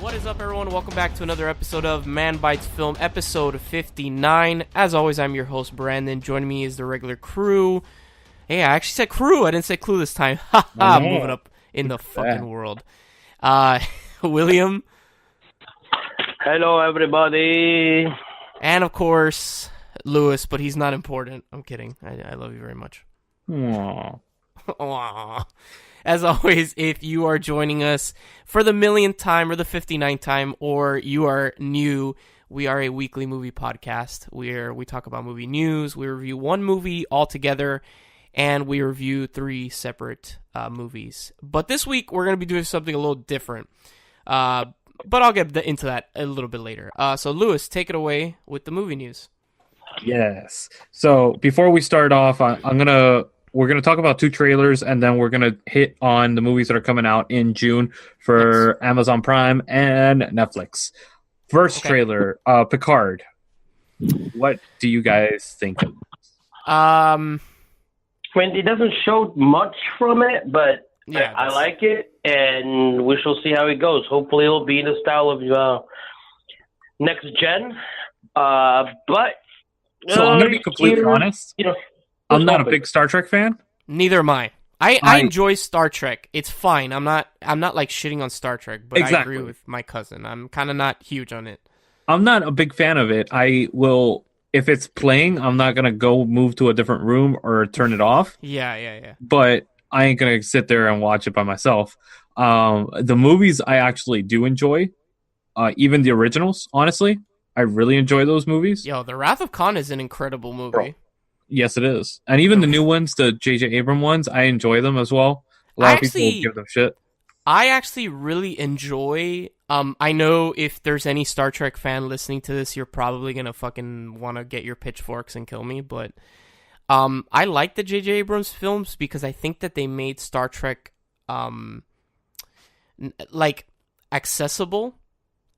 What is up, everyone? Welcome back to another episode of Manbitesfilm, episode 59. As always, I'm your host, Brandon. Joining me is the regular crew. Hey, I actually said crew. I didn't say clue this time. Ha ha, moving up in the fucking world. William. Hello, everybody. And, of course, Lewis, but he's not important. I'm kidding. I love you very much. Aww. Aww. As always, if you are joining us for the millionth time or the 59th time, or you are new, we are a weekly movie podcast where we talk about movie news, we review one movie altogether, and we review 3 separate movies. But this week, we're going to be doing something a little different. But I'll get into that a little bit later. So, Lewis, take it away with the movie news. Yes. So before we start off, we're gonna talk about 2 trailers, and then we're gonna hit on the movies that are coming out in June for Amazon Prime and Netflix. First trailer, Picard. What do you guys think of this? I mean, it doesn't show much from it, but Yeah, I like it, and we shall see how it goes. Hopefully, it'll be in the style of next gen. But So I'm gonna be completely honest. I'm not a big Star Trek fan. Neither am I. I enjoy Star Trek. It's fine. I'm not like shitting on Star Trek, but I agree with my cousin. I'm kind of not huge on it. I'm not a big fan of it. I will, if it's playing, I'm not gonna go move to a different room or turn it off. Yeah. But I ain't gonna sit there and watch it by myself. The movies I actually do enjoy, even the originals. Honestly, I really enjoy those movies. Yo, The Wrath of Khan is an incredible movie. Bro. Yes, it is. And even the new ones, the J.J. Abrams ones, I enjoy them as well. A lot of people give them shit. I actually really enjoy... I know if there's any Star Trek fan listening to this, you're probably going to fucking want to get your pitchforks and kill me, but I like the J.J. Abrams films because I think that they made Star Trek accessible.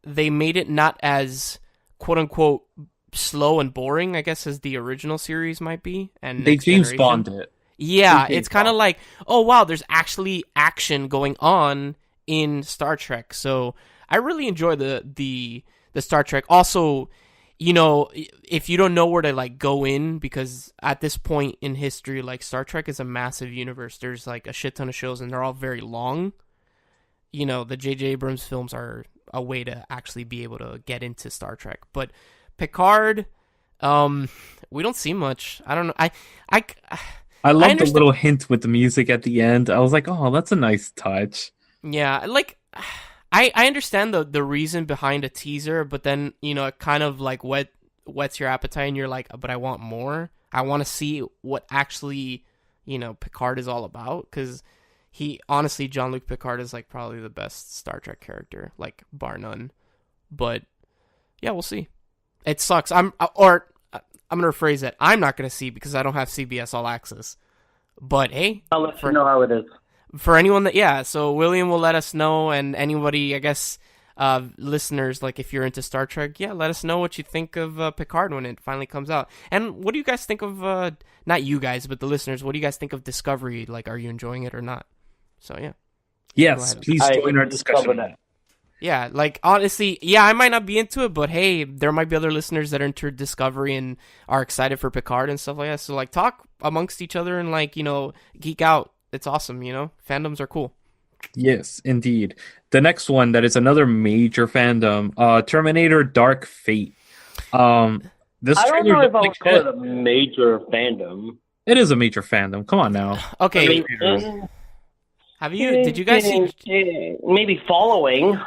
They made it not as quote-unquote slow and boring, I guess, as the original series might be. And they James Bond it. Yeah, it's kind of like, oh wow, there's actually action going on in Star Trek. So I really enjoy the Star Trek. Also, if you don't know where to like go in, because at this point in history, like Star Trek is a massive universe. There's like a shit ton of shows, and they're all very long. The J.J. Abrams films are a way to actually be able to get into Star Trek, but Picard, we don't see much. I don't know. I love the little hint with the music at the end. I was like, oh, that's a nice touch. Yeah, like I understand the reason behind a teaser, but then it kind of like whets your appetite, and you're like, but I want more. I want to see what actually Picard is all about, because Jean-Luc Picard is like probably the best Star Trek character, like bar none. But yeah, we'll see. It sucks. I'm gonna rephrase that. I'm not gonna see because I don't have CBS All Access. But hey, I'll let you know how it is. For anyone that so William will let us know, and anybody, I guess, listeners, like if you're into Star Trek, let us know what you think of Picard when it finally comes out. And what do you guys think of not you guys, but the listeners? What do you guys think of Discovery? Like, are you enjoying it or not? So yeah. Yes, please join our discussion. Yeah, like, honestly, I might not be into it, but hey, there might be other listeners that are into Discovery and are excited for Picard and stuff like that. So, like, talk amongst each other and, like, geek out. It's awesome, Fandoms are cool. Yes, indeed. The next one that is another major fandom, Terminator Dark Fate. This I don't know if I'll call it a major fandom. It is a major fandom. Come on now. Okay. Did you guys see... Maybe following.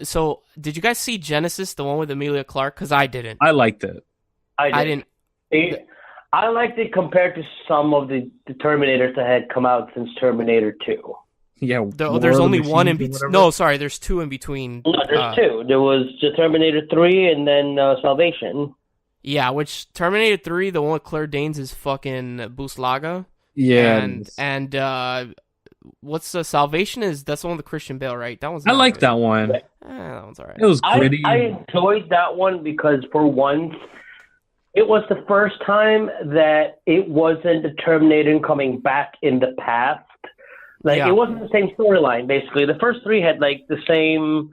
So, did you guys see Genesis, the one with Emilia Clarke? Because I didn't. I liked it. I didn't. I liked it compared to some of the Terminators that had come out since Terminator 2. Yeah. There's only one in between. No, sorry, there's 2 in between. No, there's 2. There was the Terminator 3 and then Salvation. Yeah, which Terminator 3, the one with Claire Danes, is fucking Luislacau. Yeah. And what's the Salvation is? That's the one with Christian Bale, right? That one's. I like that one. That one's alright. It was gritty. I enjoyed that one because for once, it was the first time that it wasn't the Terminator coming back in the past. Like, it wasn't the same storyline, basically. The first 3 had, like, the same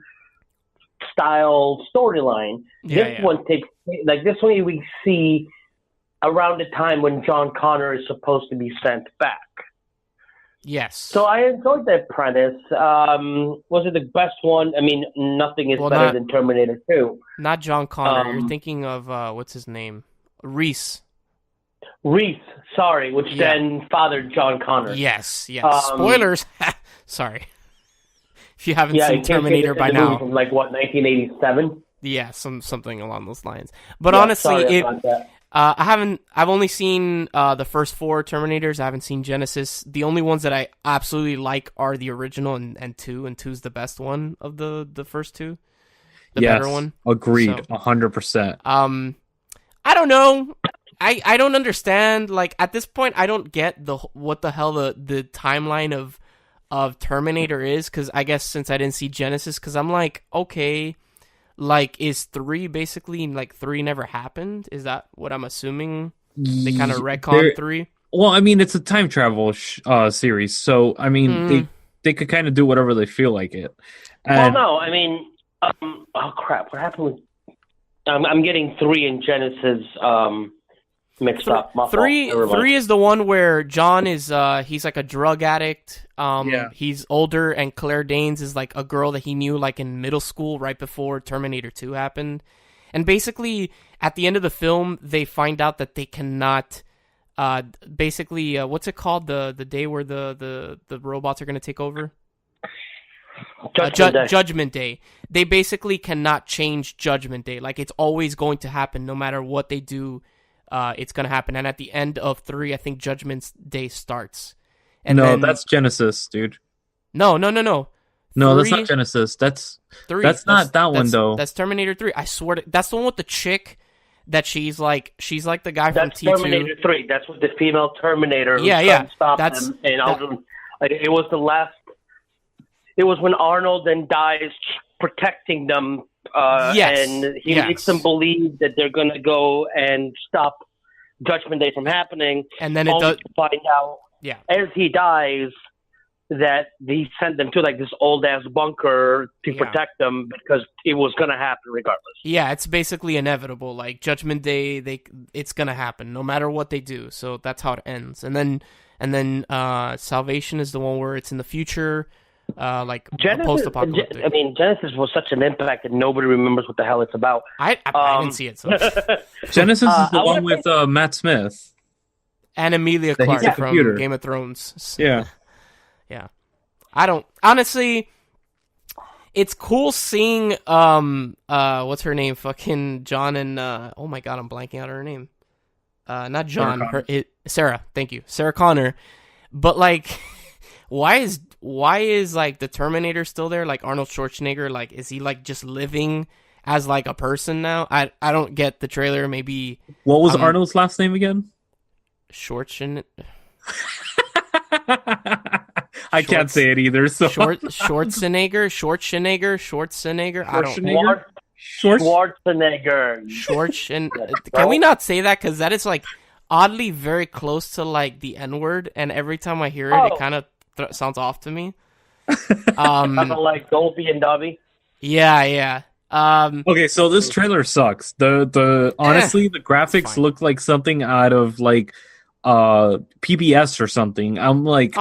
style storyline. Yeah, This one takes this one we see around the time when John Connor is supposed to be sent back. Yes. So I enjoyed that premise. Was it the best one? I mean, nothing is better than Terminator 2. Not John Connor. You're thinking of what's his name? Reese, sorry, which then fathered John Connor. Yes. Spoilers. Sorry. If you haven't seen Terminator by now. From 1987? Yeah, something along those lines. But honestly, I've only seen the first 4 Terminators. I haven't seen Genesis. The only ones that I absolutely like are the original and 2, and 2's the best one of the first 2. The better one. Agreed, 100%. I don't know. I don't understand. Like, at this point, I don't get what the hell the timeline of Terminator is, because I guess since I didn't see Genesis, because I'm like, okay, like, is 3 basically, like, 3 never happened? Is that what I'm assuming? They kind of retcon 3? Well, I mean, it's a time travel series, so, I mean, they could kind of do whatever they feel like it. Well, no, I mean, oh, crap, what happened with... I'm getting 3 and Genesis mixed up. Three is the one where John is he's like a drug addict. He's older, and Claire Danes is like a girl that he knew like in middle school right before Terminator 2 happened. And basically at the end of the film they find out that they cannot what's it called, the day where the robots are going to take over? Judgment Day. They basically cannot change Judgment Day. Like, it's always going to happen no matter what they do. It's going to happen. And at the end of 3, I think Judgment Day starts. And that's Genesis, dude. No. No, that's not Genesis. That's 3. That's not one though. That's Terminator 3. I swear that's the one with the chick that she's like the guy from T2. That's Terminator 3. That's with the female Terminator. Stop him. And it was the last. It was when Arnold then dies protecting them, and he makes them believe that they're going to go and stop Judgment Day from happening. And then it does find out, as he dies, that he sent them to like this old ass bunker to protect them because it was going to happen regardless. Yeah, it's basically inevitable. Like Judgment Day, it's going to happen no matter what they do. So that's how it ends. And then Salvation is the one where it's in the future. Like post-apocalyptic. I mean, Genesis was such an impact that nobody remembers what the hell it's about. I didn't see it. So Genesis is the one with Matt Smith and Emilia Clarke from Game of Thrones. Yeah. I don't honestly. It's cool seeing what's her name? Fucking John and oh my god, I'm blanking out her name. Not John. Sarah. Thank you, Sarah Connor. But like, why is like the Terminator still there? Like Arnold Schwarzenegger, like is he like just living as like a person now? I don't get the trailer. Maybe what was Arnold's last name again? I can't say it either. So Schwarzenegger. I don't know. Schwarzenegger. Can we not say that? Because that is like oddly very close to like the N-word, and every time I hear it, it kind of sounds off to me. Like Dolby and Dobby. Yeah. Okay, so this trailer sucks. The honestly, the graphics look like something out of like PBS or something. I'm like,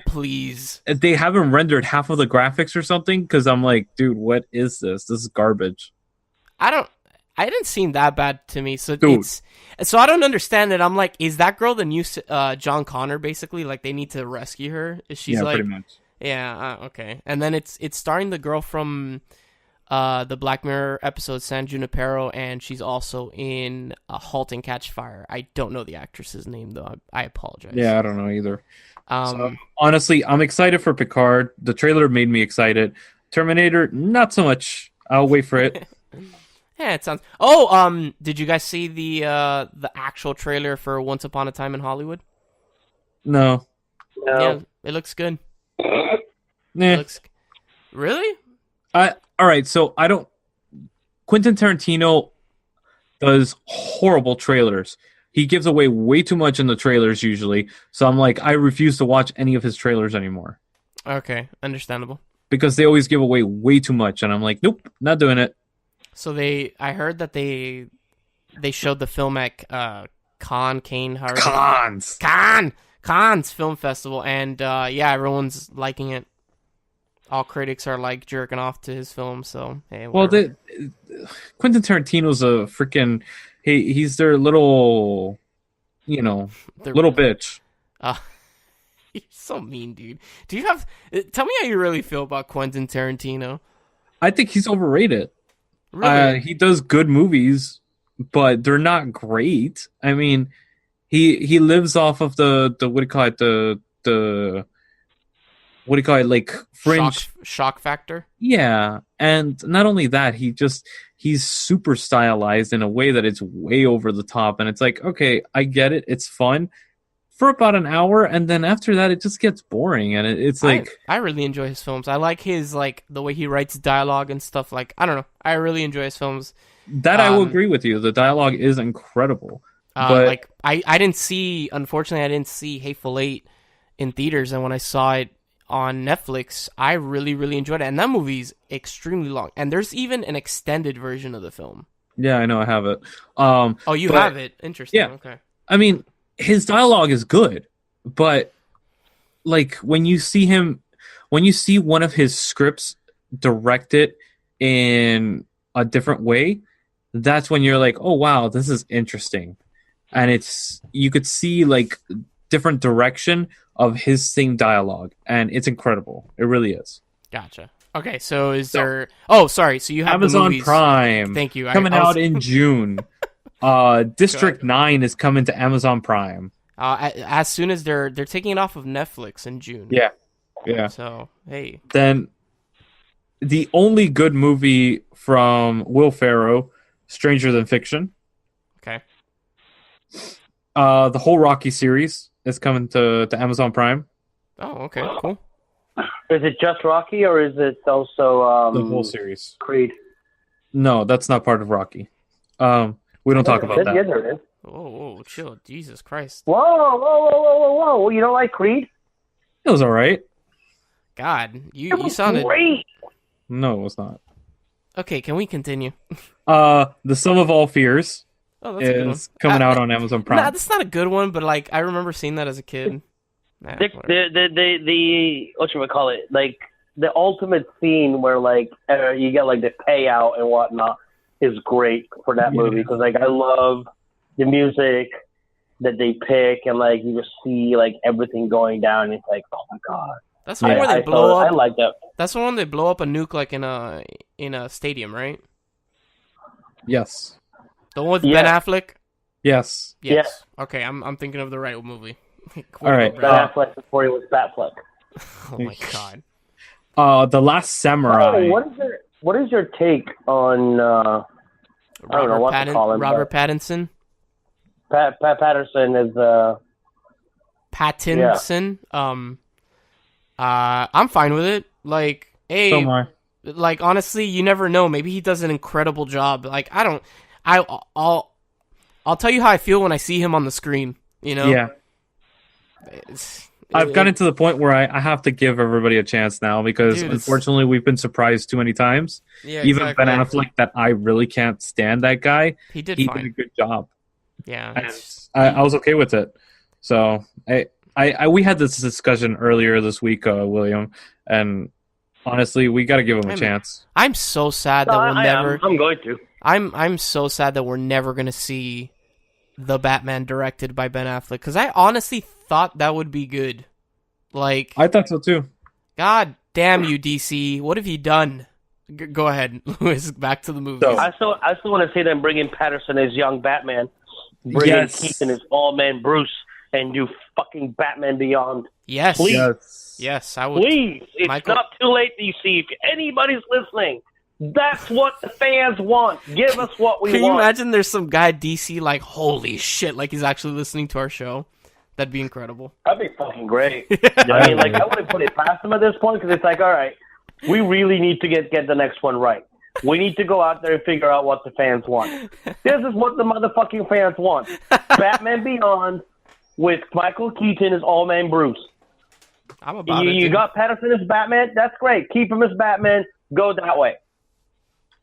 please. They haven't rendered half of the graphics or something, because I'm like, dude, what is this? This is garbage. I didn't seem that bad to me. So I don't understand it. I'm like, is that girl the new John Connor? Basically, like they need to rescue her. She's like, pretty much. Yeah, okay. And then it's starring the girl from the Black Mirror episode San Junipero, and she's also in *Halt and Catch Fire*. I don't know the actress's name though. I apologize. Yeah, I don't know either. So, honestly, I'm excited for Picard. The trailer made me excited. Terminator, not so much. I'll wait for it. Yeah, it sounds. Did you guys see the actual trailer for Once Upon a Time in Hollywood? No. Yeah, it looks good. Really? All right, so I don't... Quentin Tarantino does horrible trailers. He gives away way too much in the trailers usually, so I'm like, I refuse to watch any of his trailers anymore. Okay, understandable. because they always give away way too much, and I'm like, nope, not doing it. So I heard that they showed the film at Cannes Film Festival, and everyone's liking it. All critics are like jerking off to his film, so hey. Whatever. Well, Quentin Tarantino's a freaking he's their little, little bitch. You're so mean, dude. Tell me how you really feel about Quentin Tarantino. I think he's overrated. Really? He does good movies, but they're not great. I mean, he lives off of the what do you call it, the what do you call it, like fringe shock factor? Yeah, and not only that, he's super stylized in a way that it's way over the top, and it's like, okay, I get it, it's fun for about an hour, and then after that, it just gets boring, and it's like I really enjoy his films. I like his the way he writes dialogue and stuff. Like, I don't know, I really enjoy his films. That I will agree with you. The dialogue is incredible. But I didn't see, unfortunately, I didn't see Hateful Eight in theaters, and when I saw it on Netflix, I really, really enjoyed it. And that movie's extremely long. And there's even an extended version of the film. Yeah, I know, I have it. You have it? Interesting. Yeah. Okay. I mean, his dialogue is good, but like when you see one of his scripts directed in a different way, that's when you're like, oh wow, this is interesting. And you could see like different direction of his same dialogue, and it's incredible. It really is. Gotcha. Okay, so there? Oh, sorry. So you have Amazon the movies. Prime. Thank you. Coming out in June. District 9 is coming to Amazon Prime. As soon as they're taking it off of Netflix in June. Yeah. So hey. Then the only good movie from Will Ferrell, Stranger Than Fiction. Okay. The whole Rocky series is coming to Amazon Prime. Oh, okay, cool. Is it just Rocky, or is it also the whole series? Creed? No, that's not part of Rocky. We don't talk about that. Yeah, there it is. Whoa, chill. Jesus Christ. Whoa. You don't like Creed? It was all right. God, you sounded great. No, it was not. Okay, can we continue? The Sum of All Fears. Oh, that's a good one. Coming out on Amazon Prime. Nah, that's not a good one, but like I remember seeing that as a kid. The what should we call it? Like the ultimate scene where like you get like the payout and whatnot is great for that movie, because like I love the music that they pick, and like you just see like everything going down. And it's like, oh my god. That's the one where they blow up. I like that. That's the one they blow up a nuke like in a stadium, right? Yes. The one with Ben Affleck? Yes. Okay, I'm thinking of the right movie. All right. Ben Affleck before he was Batfleck. Oh my god. The Last Samurai. What is your take on I don't know what to call him. Robert Pattinson? Patterson is Pattinson? Yeah. I'm fine with it. Like, hey, like honestly, you never know. Maybe he does an incredible job. Like, I'll tell you how I feel when I see him on the screen. You know? Yeah. I've gotten to the point where I have to give everybody a chance now, because unfortunately we've been surprised too many times. Yeah, even Ben Affleck, that I really can't stand that guy. He did a good job. Yeah, and I was okay with it. So we had this discussion earlier this week, William, and honestly, we got to give him a chance. I'm so sad that we'll never. I'm going to. I'm so sad that we're never going to see the Batman directed by Ben Affleck, because I honestly thought that would be good. Like, I thought so too. God damn you, DC! What have you done? Go ahead, Louis. Back to the movie. So, I still want to see them bring in Patterson as young Batman, bring in Keaton as All Man Bruce, and do fucking Batman Beyond. Yes, please. Yes, I would. Please, it's not too late, DC. If anybody's listening, that's what the fans want. Give us what we want. Can you imagine there's some guy at DC like, holy shit, like he's actually listening to our show? That'd be incredible. That'd be fucking great. I mean, like, I wouldn't put it past them at this point, because it's like, all right, we really need to get the next one right. We need to go out there and figure out what the fans want. This is what the motherfucking fans want. Batman Beyond with Michael Keaton as All Man Bruce. I'm about it. You got Patterson as Batman. That's great. Keep him as Batman. Go that way.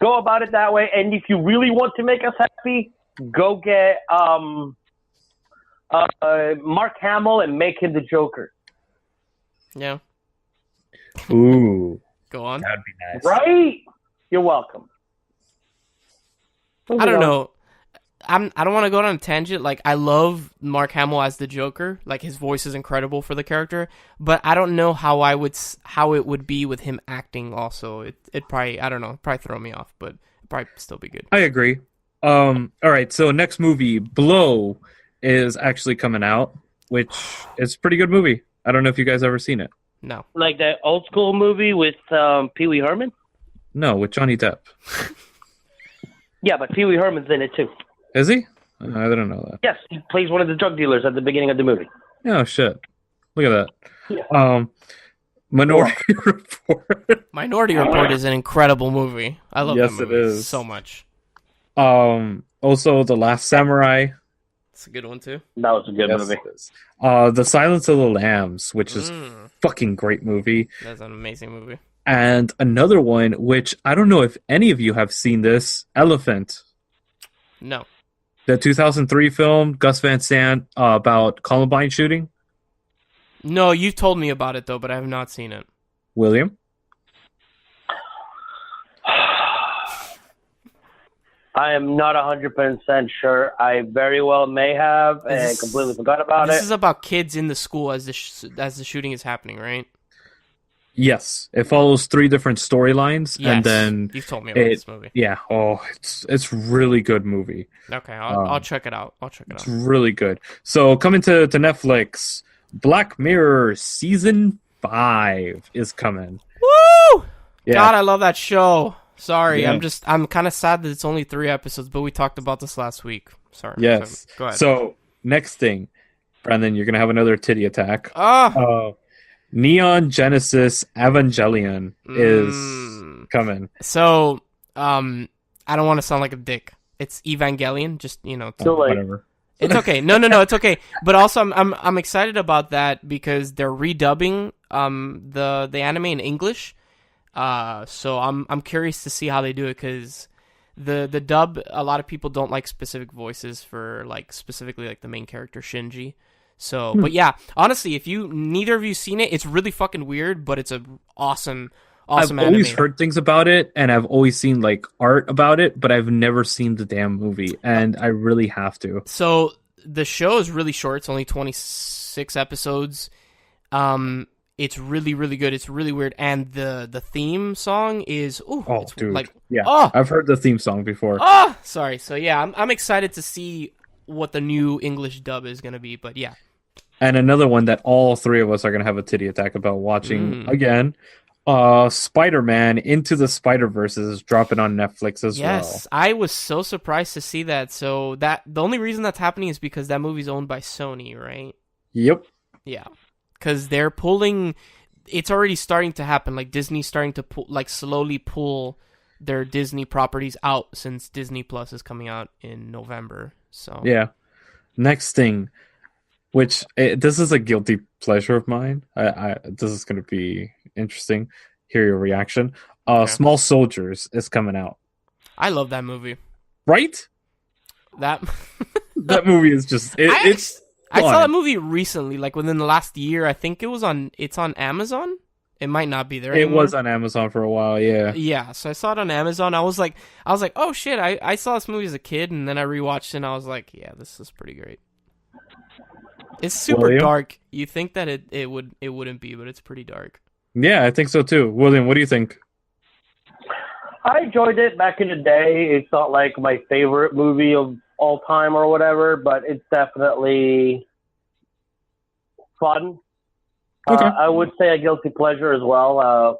Go about it that way. And if you really want to make us happy, go get Mark Hamill and make him the Joker. Yeah. Ooh. Go on. That'd be nice. Right? You're welcome. I don't know. I don't want to go on a tangent. Like, I love Mark Hamill as the Joker. Like, his voice is incredible for the character. But I don't know how it would be with him acting. Also, it probably, I don't know, probably throw me off, but it'd probably still be good. I agree. All right. So next movie, Blow, is actually coming out, which is a pretty good movie. I don't know if you guys ever seen it. No. Like that old school movie with Pee Wee Herman? No, with Johnny Depp. Yeah, but Pee Wee Herman's in it too. Is he? I don't know that. Yes, he plays one of the drug dealers at the beginning of the movie. Oh shit! Look at that. Yeah. Minority Report. Minority Report is an incredible movie. I love that movie it is. so much. Also, The Last Samurai. It's a good one too. That was a good movie. It is. The Silence of the Lambs, which is fucking great movie. That's an amazing movie. And another one, which I don't know if any of you have seen this, Elephant. No. The 2003 film, Gus Van Sant, about Columbine shooting. No, you told me about it though, but I have not seen it. William? I am not 100% sure. I very well may have and completely forgot about it. This is about kids in the school as the shooting is happening, right? Yes, it follows 3 different storylines, Yes. and then You've told me about this movie. Yeah, it's really good movie. Okay, I'll check it out. It's really good. So coming to Netflix, Black Mirror season 5 is coming. Woo! Yeah. God, I love that show. Sorry, Yeah. I'm kind of sad that it's only 3 episodes, but we talked about this last week. Sorry. Yes. Go ahead. So next thing, Brandon, you're gonna have another titty attack. Ah. Neon Genesis Evangelion is coming. So, I don't want to sound like a dick. It's Evangelion, just Whatever. It's okay. No, it's okay. But also, I'm excited about that because they're redubbing the anime in English. So I'm curious to see how they do it because the dub, a lot of people don't like specific voices for like specifically like the main character Shinji. So, but yeah, honestly, if neither of you seen it, it's really fucking weird, but it's a awesome I've anime. always heard things about it, and I've always seen like art about it, but I've never seen the damn movie, and I really have to. So the show is really short; it's only 26 episodes. It's really, really good. It's really weird, and the theme song is it's dude, like I've heard the theme song before. Sorry. So yeah, I'm excited to see what the new English dub is gonna be, but yeah. And another one that all 3 of us are going to have a titty attack about watching again. Spider-Man Into the Spider-Verse is dropping on Netflix as well. Yes, I was so surprised to see that. So the only reason that's happening is because that movie's owned by Sony, right? Yep. Yeah. Because they're pulling... It's already starting to happen. Like, Disney's starting to slowly pull their Disney properties out since Disney Plus is coming out in November. So yeah. Next thing... Which this is a guilty pleasure of mine. This is going to be interesting. Hear your reaction. Okay. Small Soldiers is coming out. I love that movie. Right? That movie is just it's. I saw that movie recently, like within the last year. I think it's on Amazon. It might not be there anymore. It was on Amazon for a while. Yeah. Yeah. So I saw it on Amazon. I was like, oh shit! I saw this movie as a kid, and then I rewatched it, and I was like, yeah, this is pretty great. It's super dark. You think that it wouldn't be, but it's pretty dark. Yeah, I think so too. William, what do you think? I enjoyed it back in the day. It's not like my favorite movie of all time or whatever, but it's definitely fun. Okay. I would say a guilty pleasure as well.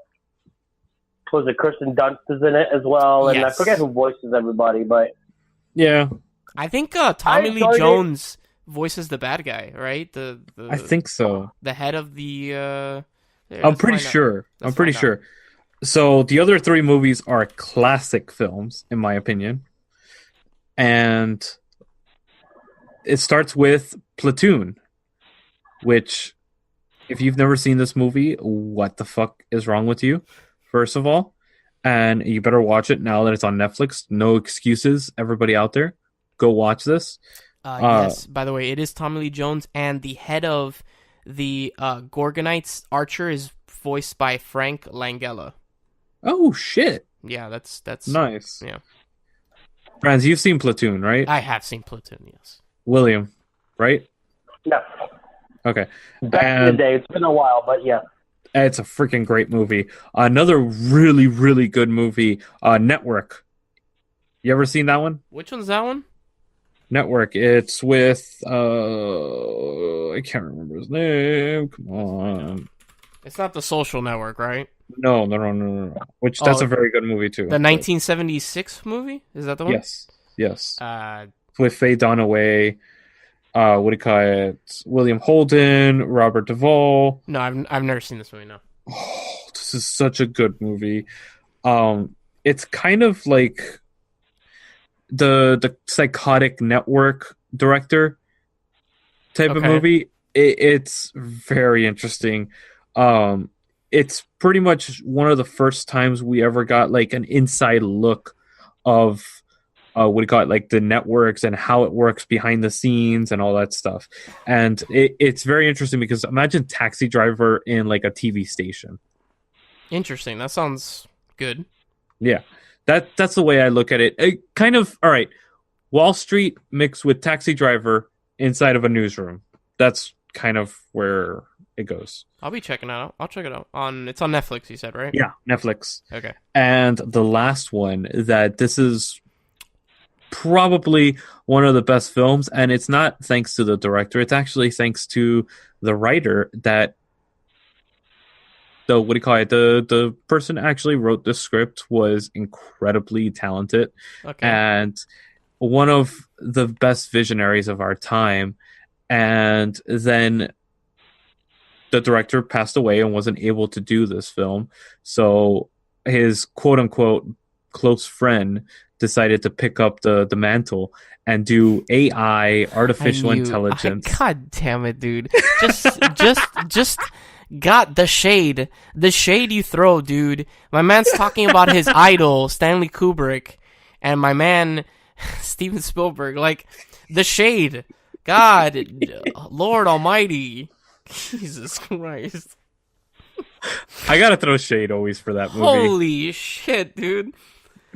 Was it Kirsten Dunst is in it as well, and I forget who voices everybody, but yeah, I think Tommy Lee Jones voices the bad guy, right? I think so. The head of the. I'm pretty sure. So the other 3 movies are classic films, in my opinion, and it starts with Platoon, which if you've never seen this movie, what the fuck is wrong with you? First of all, and you better watch it now that it's on Netflix. No excuses, everybody out there. Go watch this. Yes, by the way, it is Tommy Lee Jones, and the head of the Gorgonites Archer is voiced by Frank Langella. Oh, shit. Yeah, that's nice. Yeah. Franz, you've seen Platoon, right? I have seen Platoon, yes. William, right? No. Okay. Back in the day. It's been a while, but yeah. It's a freaking great movie. Another really, really good movie, Network. You ever seen that one? Which one's that one? Network. It's with I can't remember his name. Come on. It's not The Social Network, right? No. Which that's a very good movie too. The 1976 movie? Is that the one? Yes. With Faye Dunaway, what do you call it? William Holden, Robert Duvall. No, I've never seen this movie. No. Oh, this is such a good movie. It's kind of like the Psychotic Network director type of movie. It's very interesting. It's pretty much one of the first times we ever got like an inside look of what do you call it, like the networks and how it works behind the scenes and all that stuff. And it's very interesting because imagine Taxi Driver in like a TV station. Interesting. That sounds good. Yeah. That's the way I look at it. It kind of, all right, Wall Street mixed with Taxi Driver inside of a newsroom. That's kind of where it goes. I'll be checking it out. I'll check it out. It's on Netflix, you said, right? Yeah, Netflix. Okay. And the last one, that this is probably one of the best films, and it's not thanks to the director, it's actually thanks to the writer. That the person actually wrote the script was incredibly talented. Okay. And one of the best visionaries of our time. And then the director passed away and wasn't able to do this film, so his quote-unquote close friend decided to pick up the mantle and do AI, artificial intelligence. God damn it, dude! Just got the shade you throw, dude. My man's talking about his idol Stanley Kubrick, and my man Steven Spielberg. Like the shade, God, Lord Almighty, Jesus Christ! I gotta throw shade always for that movie. Holy shit, dude!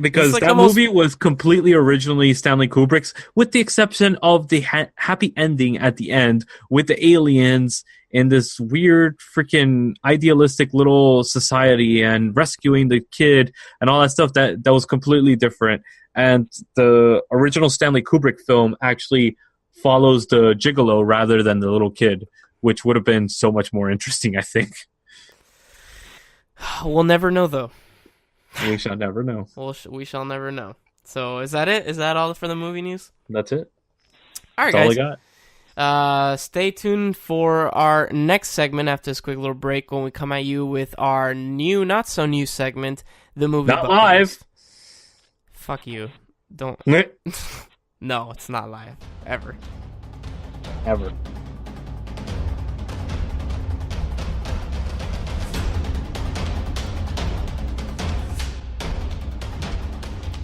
Because like that movie was completely originally Stanley Kubrick's, with the exception of the happy ending at the end with the aliens in this weird freaking idealistic little society and rescuing the kid and all that stuff. That was completely different. And the original Stanley Kubrick film actually follows the gigolo rather than the little kid, which would have been so much more interesting, I think. We'll never know, though. We shall never know. We shall never know. So is that it? Is that all for the movie news? That's it. All right, that's guys. All I got. Stay tuned for our next segment after this quick little break when we come at you with our new, not so new segment, the movie. Not live. Fuck you. Don't. No, it's not live. Ever.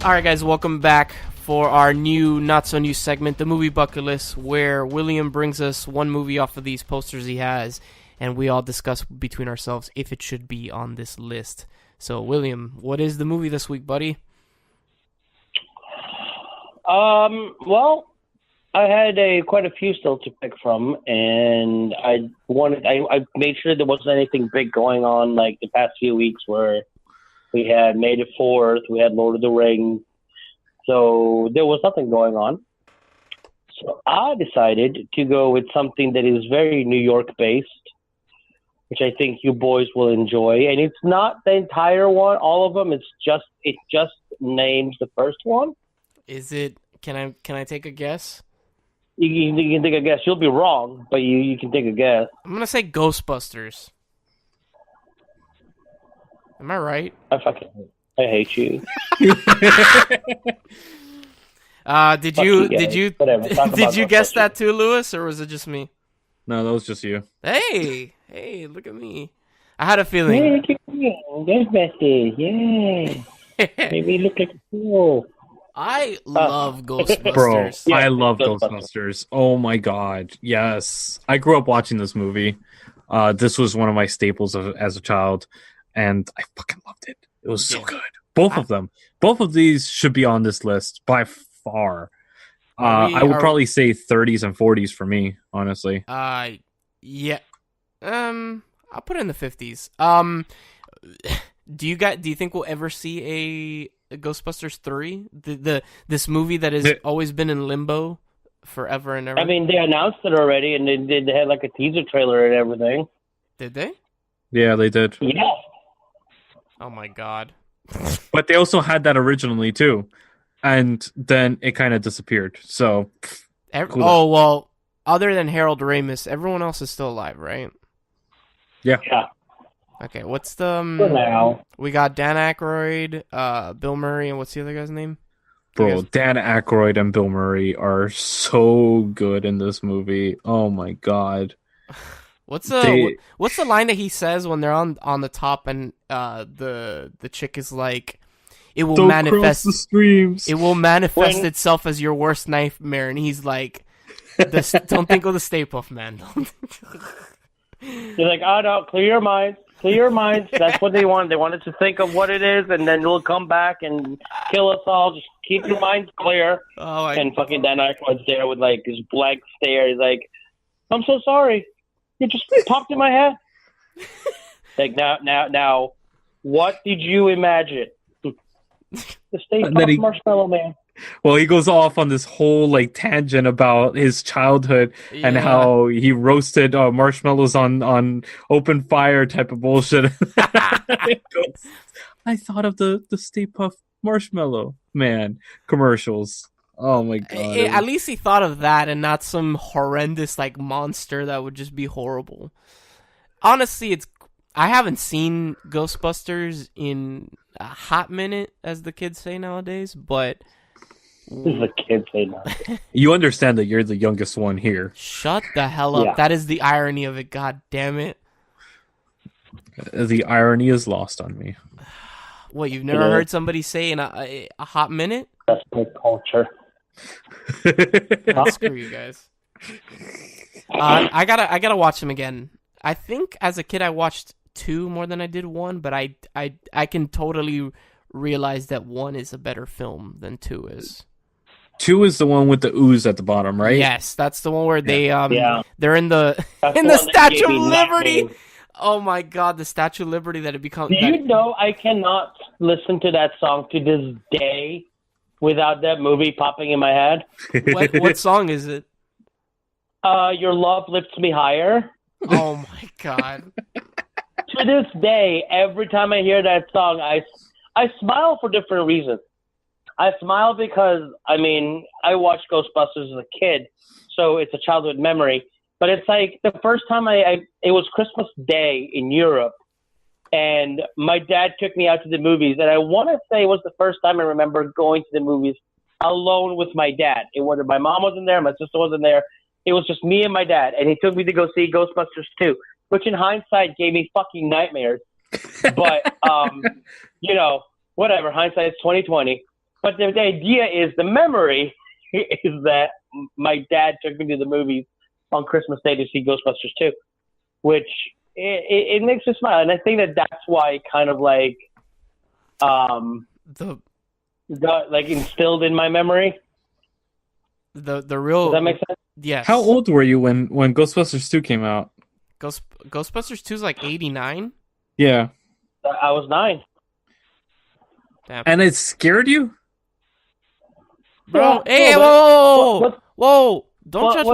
Alright guys, welcome back for our new, not so new segment, the movie bucket list, where William brings us one movie off of these posters he has, and we all discuss between ourselves if it should be on this list. So William, what is the movie this week, buddy? Well, I had quite a few still to pick from, and I made sure there wasn't anything big going on like the past few weeks where we had May the 4th, we had Lord of the Rings, so there was nothing going on. So I decided to go with something that is very New York-based, which I think you boys will enjoy. And it's not the entire one, all of them. It just names the first one. Is it? Can I take a guess? You can take a guess. You'll be wrong, but you can take a guess. I'm gonna say Ghostbusters. Am I right? I hate you. Did you guess that too, Lewis, or was it just me? No, that was just you. Hey, look at me. I had a feeling. Hey, look at me. Ghostbusters, yeah. Maybe look like a fool. I love Ghostbusters. Bro, Yeah, I love Ghostbusters. Oh my god, yes. I grew up watching this movie. This was one of my staples as a child, and I fucking loved it. It was so good. Both of them. Both of these should be on this list by far. I would probably say 30s and 40s for me, honestly. Yeah. I'll put it in the 50s. Do you think we'll ever see a Ghostbusters 3? This movie that has always been in limbo forever and ever. I mean, they announced it already, and they had like a teaser trailer and everything. Did they? Yeah, they did. Yeah. Oh my god. But they also had that originally too, and then it kind of disappeared. So, cool. Oh well. Other than Harold Ramis, everyone else is still alive, right? Yeah. Okay, what's the... now. We got Dan Aykroyd, Bill Murray, and what's the other guy's name? Bro, Dan Aykroyd and Bill Murray are so good in this movie. Oh my god. What's the line that he says when they're on the top and the chick is like, it will manifest the streams. It will manifest itself as your worst nightmare, and he's like, don't think of the Stay Puft Man. He's like, oh no, clear your minds. Clear your minds. That's what they want. They wanted to think of what it is, and then it'll come back and kill us all. Just keep your minds clear. And fucking Dan Aykroyd's there with like his blank stare. He's like, I'm so sorry. It just popped in my head. Like now, what did you imagine? The Stay Puft Marshmallow Man. Well, he goes off on this whole like tangent about his childhood and how he roasted marshmallows on open fire type of bullshit. I thought of the Stay Puft Marshmallow Man commercials. Oh my god! At least he thought of that and not some horrendous like monster that would just be horrible. Honestly, I haven't seen Ghostbusters in a hot minute, as the kids say nowadays, but. The kids say no. You understand that you're the youngest one here. Shut the hell up. Yeah. That is the irony of it. God damn it. The irony is lost on me. What, you've never heard somebody say in a hot minute? That's my culture. Screw you guys. I gotta watch them again. I think as a kid I watched 2 more than I did 1, but I can totally realize that 1 is a better film than 2 is. 2 is the one with the ooze at the bottom, right? Yes, that's the one where they're in the Statue of Liberty. Oh my god, the Statue of Liberty that it becomes. Do you know I cannot listen to that song to this day without that movie popping in my head? What song is it? Your Love Lifts Me Higher. Oh my god. To this day, every time I hear that song, I smile for different reasons. I smile because, I mean, I watched Ghostbusters as a kid, so it's a childhood memory. But it's like the first time it was Christmas Day in Europe, and my dad took me out to the movies. And I want to say it was the first time I remember going to the movies alone with my dad. It wasn't, my mom wasn't there, my sister wasn't there. It was just me and my dad, and he took me to go see Ghostbusters 2, which in hindsight gave me fucking nightmares. But, whatever, hindsight's 20/20. But the idea is, the memory is that my dad took me to the movies on Christmas Day to see Ghostbusters 2, which it makes me smile. And I think that's why kind of like got like instilled in my memory. The real. Does that make sense? Yes. How old were you when Ghostbusters 2 came out? Ghostbusters 2 is like 89? Yeah. I was 9. Damn. And it scared you? Bro, hey, whoa! Don't judge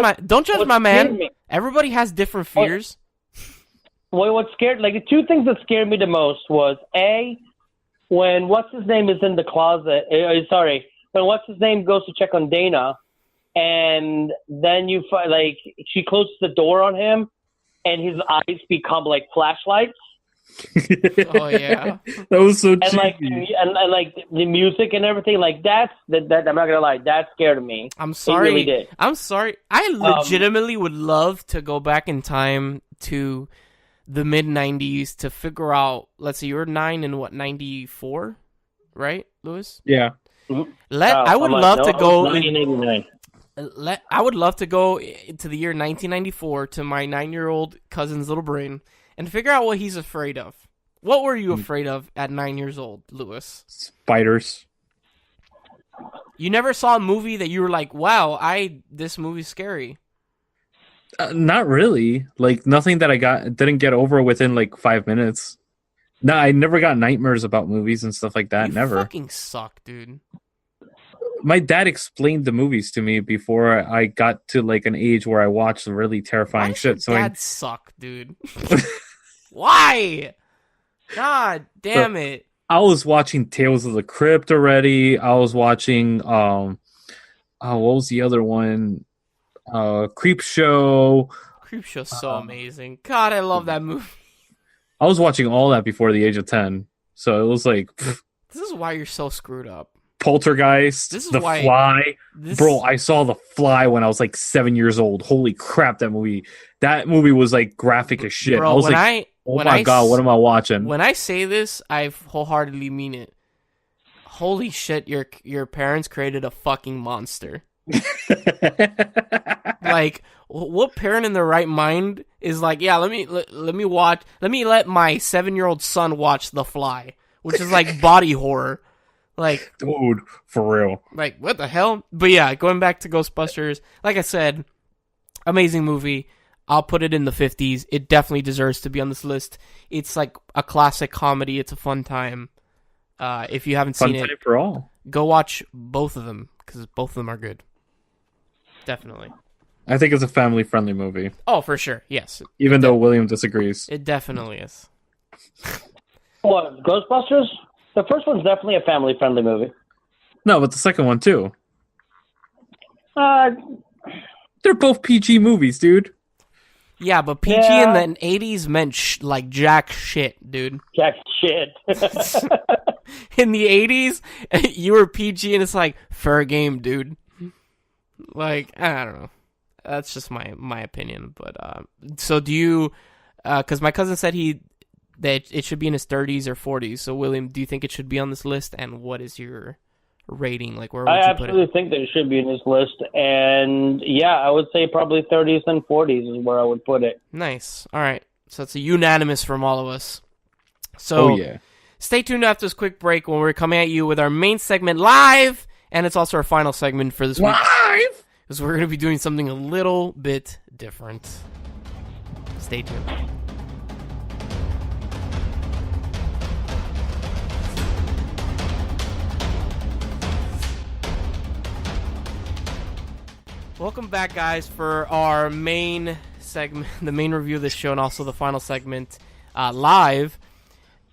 my man. Everybody has different fears. What scared? Like the 2 things that scared me the most was when what's his name is in the closet. When what's his name goes to check on Dana, and then you find she closes the door on him, and his eyes become like flashlights. Oh yeah, that was so cheesy. And like the music and everything, like that I'm not gonna lie, that scared me. I'm sorry. It really did. I'm sorry. I legitimately would love to go back in time to the mid '90s to figure out. Let's see, you were 9 in what, '94, right, Luis? Yeah. I would love to go. 1989. I would love to go to the year 1994 to my 9-year-old cousin's little brain and figure out what he's afraid of. What were you afraid of at 9 years old, Luis? Spiders. You never saw a movie that you were like, wow, this movie's scary. Not really. Like, nothing that I didn't get over within like 5 minutes. No, I never got nightmares about movies and stuff like that. You never. Fucking suck, dude. My dad explained the movies to me before I got to like an age where I watched really terrifying shit. So dad suck, dude. Why? God damn it. I was watching Tales of the Crypt already. I was watching what was the other one? Creep Show. Creep Show's so amazing. God, I love that movie. I was watching all that before the age of 10. So it was like this is why you're so screwed up. Poltergeist, The Fly. Bro, I saw The Fly when I was like 7 years old. Holy crap, that movie was like graphic as shit. Bro, I was like, oh my god, what am I watching? When I say this, I wholeheartedly mean it. Holy shit, your parents created a fucking monster. Like, what parent in their right mind is like, yeah, let me let my 7-year-old son watch The Fly, which is like body horror. Like, dude, for real. Like, what the hell? But yeah, going back to Ghostbusters, like I said, amazing movie. I'll put it in the 50s. It definitely deserves to be on this list. It's like a classic comedy. It's a fun time. If you haven't seen it, for all. Go watch both of them, because both of them are good. Definitely. I think it's a family-friendly movie. Oh, for sure. Yes. Even though William disagrees. It definitely is. What, Ghostbusters? The first one's definitely a family-friendly movie. No, but the second one, too. They're both PG movies, dude. Yeah, but PG in the 80s meant like jack shit, dude. Jack shit. In the 80s, you were PG and it's like, fair game, dude. Like, I don't know. That's just my opinion. But, so do you, because my cousin said that it should be in his 30s or 40s. So, William, do you think it should be on this list? And what is your rating? Like, where would you put it? I absolutely think that it should be in this list. And, yeah, I would say probably 30s and 40s is where I would put it. Nice. All right. So, it's a unanimous from all of us. So, stay tuned after this quick break when we're coming at you with our main segment live. And it's also our final segment for this week. Live! Because we're going to be doing something a little bit different. Stay tuned. Welcome back, guys, for our main segment, the main review of this show, and also the final segment live.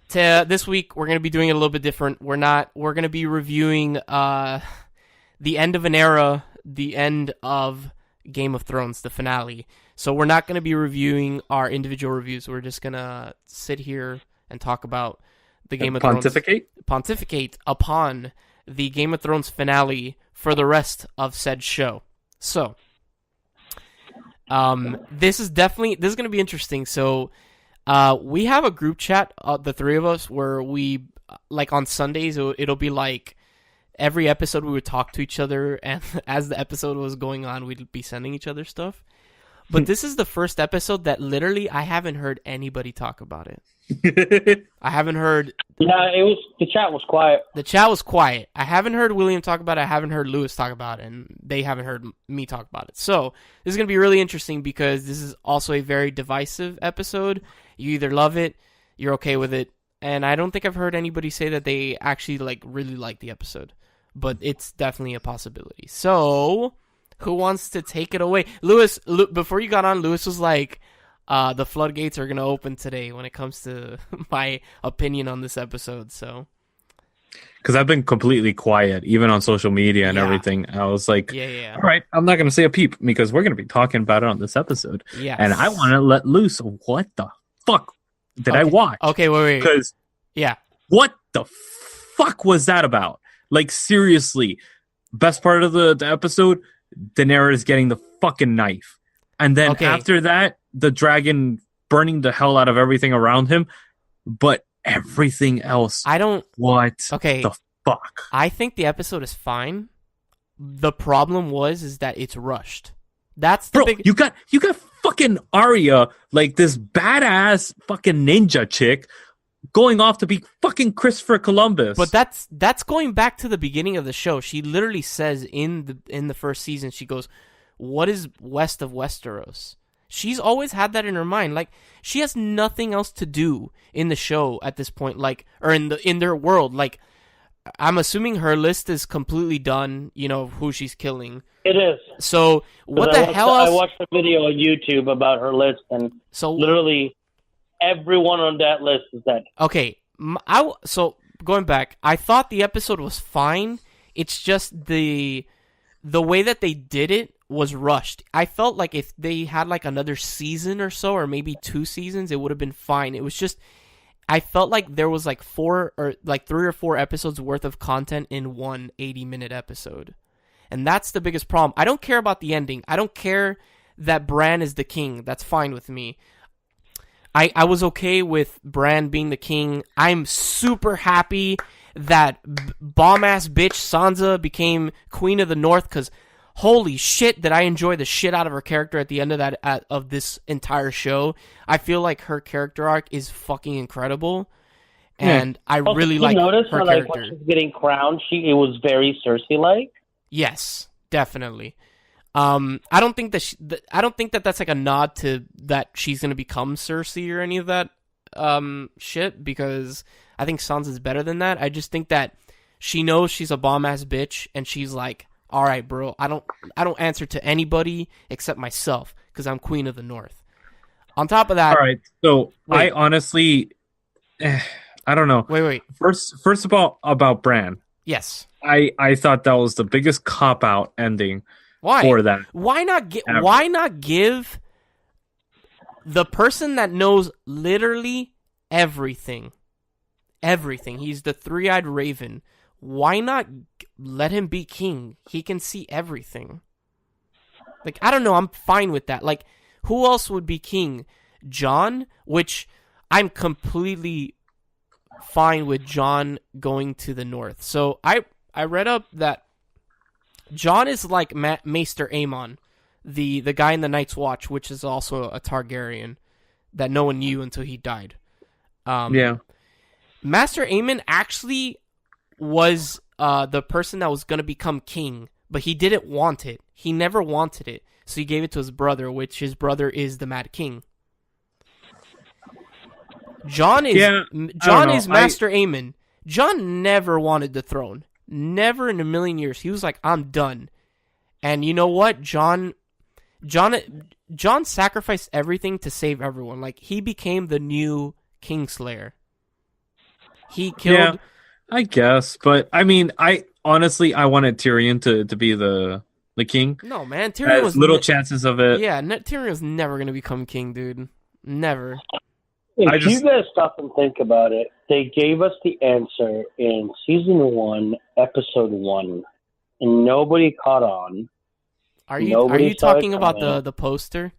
This week, we're going to be doing it a little bit different. We're going to be reviewing the end of an era, the end of Game of Thrones, the finale. So we're not going to be reviewing our individual reviews. We're just going to sit here and talk about the Game of Thrones. Pontificate upon the Game of Thrones finale for the rest of said show. So, this is going to be interesting. So, we have a group chat, the three of us, where we, like on Sundays, it'll be like every episode we would talk to each other, and as the episode was going on, we'd be sending each other stuff. But this is the first episode that literally I haven't heard anybody talk about it. I haven't heard. Yeah, the chat was quiet. The chat was quiet. I haven't heard William talk about it. I haven't heard Lewis talk about it, and they haven't heard me talk about it. So this is going to be really interesting because this is also a very divisive episode. You either love it, you're okay with it, and I don't think I've heard anybody say that they actually really like the episode. But it's definitely a possibility. So, who wants to take it away? Lewis, before you got on, Lewis was like, the floodgates are going to open today when it comes to my opinion on this episode. So, because I've been completely quiet, even on social media and everything. I was like, all right, I'm not going to say a peep because we're going to be talking about it on this episode. Yes. And I want to let loose. What the fuck did I watch. Okay, wait. Because what the fuck was that about? Like, seriously, best part of the episode, Daenerys getting the fucking knife. And then after that, the dragon burning the hell out of everything around him. But everything else, what the fuck? I think the episode is fine. The problem is that it's rushed. That's the big... You got fucking Arya, like this badass fucking ninja chick, going off to be fucking Christopher Columbus. But that's going back to the beginning of the show. She literally says in the first season, she goes, "What is west of Westeros?" She's always had that in her mind. Like, she has nothing else to do in the show at this point, like, or in their world. Like, I'm assuming her list is completely done, you know, who she's killing. It is. So what the hell else? I watched a video on YouTube about her list, and literally everyone on that list is dead. Okay, so going back, I thought the episode was fine. It's just the way that they did it was rushed. I felt like if they had like another season or so, or maybe 2 seasons, it would have been fine. It was just, I felt like there was like 3 or 4 episodes worth of content in one 80-minute episode. And that's the biggest problem. I don't care about the ending. I don't care that Bran is the king. That's fine with me. I was okay with Bran being the king. I'm super happy that bomb-ass bitch Sansa became Queen of the North, because holy shit did I enjoy the shit out of her character at the end of this entire show. I feel like her character arc is fucking incredible, and I really like her character. Like, when she's getting crowned, it was very Cersei-like. Yes, definitely. I don't think that that's like a nod to that she's gonna become Cersei or any of that shit, because I think Sansa's better than that. I just think that she knows she's a bomb-ass bitch, and she's like, all right, bro, I don't answer to anybody except myself, because I'm Queen of the North. On top of that... All right, so I honestly... I don't know. Wait. First of all, about Bran. Yes. I thought that was the biggest cop-out ending for that. Why not give the person that knows literally everything? Everything. He's the three-eyed raven. Why not let him be king? He can see everything. Like, I don't know. I'm fine with that. Like, who else would be king? Jon? Which I'm completely fine with Jon going to the north. So I read up that Jon is like Maester Aemon, the guy in the Night's Watch, which is also a Targaryen that no one knew until he died. Master Aemon actually was the person that was going to become king, but he didn't want it. He never wanted it, so he gave it to his brother, which his brother is the Mad King. Jon is Master Aemon. Jon never wanted the throne. Never in a million years. He was like, I'm done. And you know what? Jon sacrificed everything to save everyone. Like, he became the new Kingslayer. He killed... Yeah, I guess. But, I mean, I wanted Tyrion to be the king. No, man. Tyrion was... little chances of it. Yeah, Tyrion was never going to become king, dude. Never. If you guys stop and think about it, they gave us the answer in Season 1, Episode 1, and nobody caught on. Are you talking about the poster?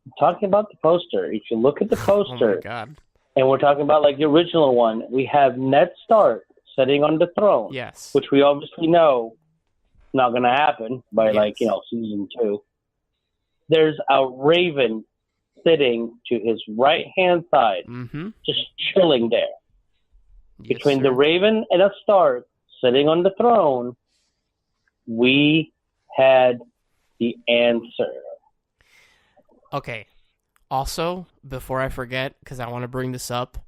I'm talking about the poster. If you look at the poster, oh my God. And we're talking about like the original one, we have Ned Stark sitting on the throne, yes, which we obviously know not going to happen by Season 2. There's a Raven sitting to his right-hand side, just chilling there. Yes, Between the Raven and a Stark sitting on the throne, we had the answer. Okay. Also, before I forget, because I want to bring this up,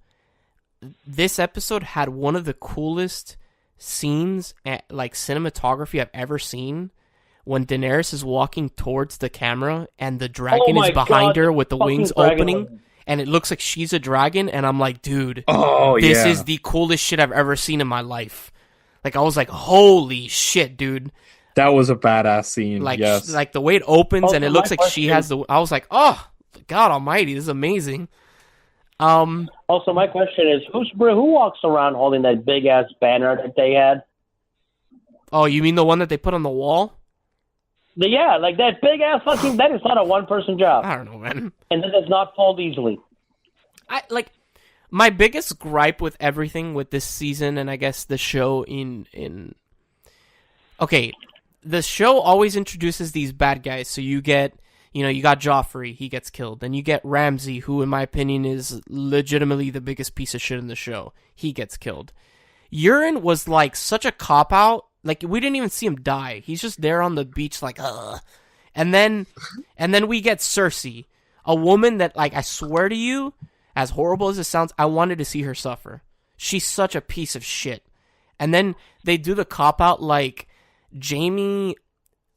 this episode had one of the coolest scenes, like cinematography I've ever seen, when Daenerys is walking towards the camera and the dragon is behind her with the wings opening, and it looks like she's a dragon, and I'm like, dude, this is the coolest shit I've ever seen in my life. Like, I was like, holy shit, dude. That was a badass scene, yes. Like, the way it opens and it looks like she has the... I was like, oh, God almighty, this is amazing. Also, my question is, who walks around holding that big ass banner that they had? Oh, you mean the one that they put on the wall? Yeah, like that big ass fucking. That is not a one person job. I don't know, man. And that does not fold easily. My biggest gripe with everything with this season, and I guess the show okay, the show always introduces these bad guys. So you got Joffrey, he gets killed. Then you get Ramsay, who in my opinion is legitimately the biggest piece of shit in the show. He gets killed. Euron was like such a cop-out. Like, we didn't even see him die. He's just there on the beach like, ugh. And then we get Cersei, a woman that, like, I swear to you, as horrible as it sounds, I wanted to see her suffer. She's such a piece of shit. And then they do the cop-out, like, Jaime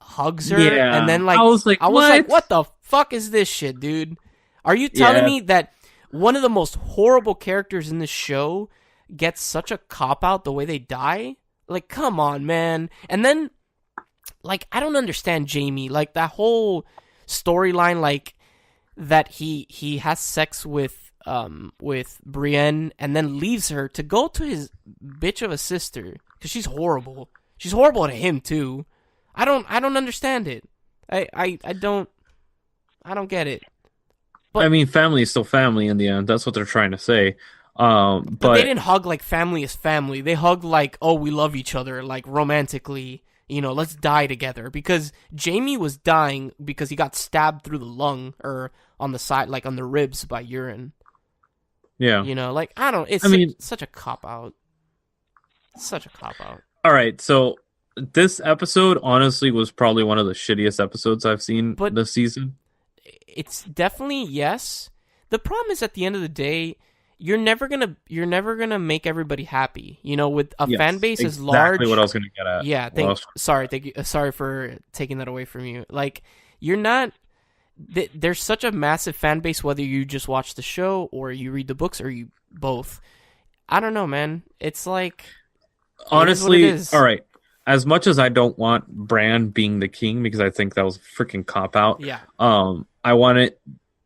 hugs her, and then, like, I was like, what the fuck is this shit, dude? Are you telling me that one of the most horrible characters in this show gets such a cop-out the way they die? Like, come on, man. And then, like, I don't understand Jaime. Like, that whole storyline, like, that he has sex with Brienne and then leaves her to go to his bitch of a sister because she's horrible. She's horrible to him too. I don't understand it. I don't get it. But I mean, family is still family in the end. That's what they're trying to say. But they didn't hug like family is family. They hugged like, oh, we love each other, like romantically. Let's die together. Because Jaime was dying because he got stabbed through the lung or on the side, like on the ribs by Euron. Yeah. It's such a cop-out. Such a cop-out. All right, so this episode, honestly, was probably one of the shittiest episodes I've seen this season. It's definitely, yes. The problem is, at the end of the day, you're never gonna make everybody happy. With a fan base as large. Exactly what I was gonna get at. Yeah. Thank you. Sorry for taking that away from you. Like, you're not. There's such a massive fan base, whether you just watch the show or you read the books or you both. I don't know, man. It's like, honestly, all right. As much as I don't want Bran being the king because I think that was a freaking cop out. Yeah. I wanted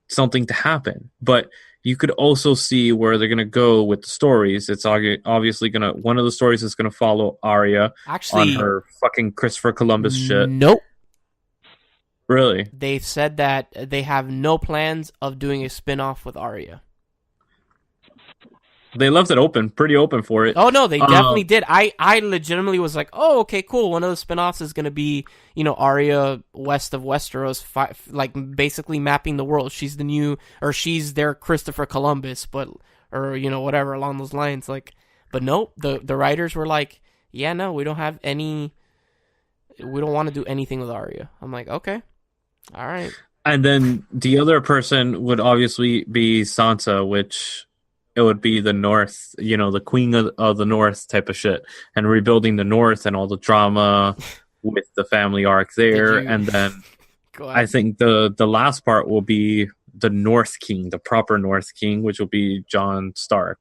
something to happen, but you could also see where they're gonna go with the stories. It's obviously one of the stories is gonna follow Arya on her fucking Christopher Columbus shit. Nope. Really? They've said that they have no plans of doing a spin-off with Arya. They left it pretty open for it. Oh, no, they definitely did. I legitimately was like, oh, okay, cool. One of the spin-offs is going to be, Arya west of Westeros, like basically mapping the world. She's she's their Christopher Columbus, or whatever along those lines. Like, but nope, the writers were like, yeah, no, we don't want to do anything with Arya. I'm like, okay, all right. And then the other person would obviously be Sansa, which it would be the North, the queen of the North type of shit, and rebuilding the North and all the drama with the family arc there. And then I think the last part will be the North King, the proper North King, which will be Jon Stark.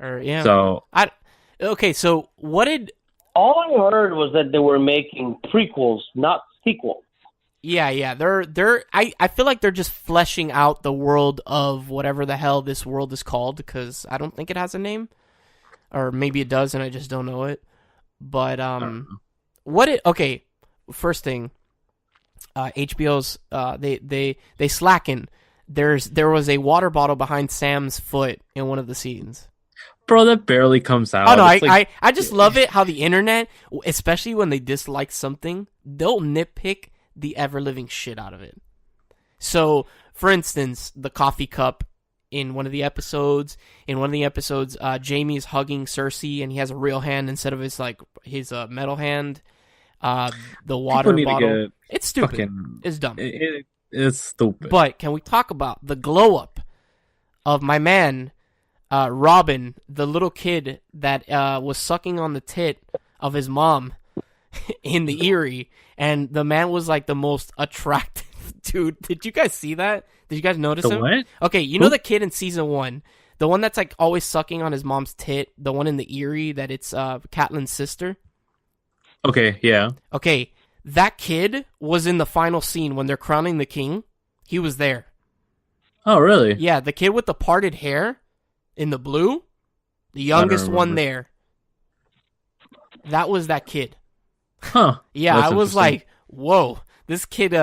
Yeah. So so what did... All I heard was that they were making prequels, not sequels. Yeah. I feel like they're just fleshing out the world of whatever the hell this world is called, because I don't think it has a name, or maybe it does and I just don't know it. But first thing, HBO's they slacken. There was a water bottle behind Sam's foot in one of the scenes. Bro, that barely comes out. Oh no, I just love it how the internet, especially when they dislike something, they'll nitpick the ever-living shit out of it. So, for instance, the coffee cup in one of the episodes. Jaime is hugging Cersei, and he has a real hand instead of his metal hand. The water bottle. It's stupid. It's dumb. It's stupid. But can we talk about the glow-up of my man, Robin, the little kid that was sucking on the tit of his mom in the Eyrie, and the man was like the most attractive dude. Did you guys see that? Did you guys notice him? What? Okay, know the kid in season 1, the one that's like always sucking on his mom's tit, the one in the Eyrie that it's Catelyn's sister. Okay, yeah. Okay, that kid was in the final scene when they're crowning the king. He was there. Oh, really? Yeah, the kid with the parted hair in the blue, the youngest one there. That was that kid. Huh. Yeah, I was like, whoa, this kid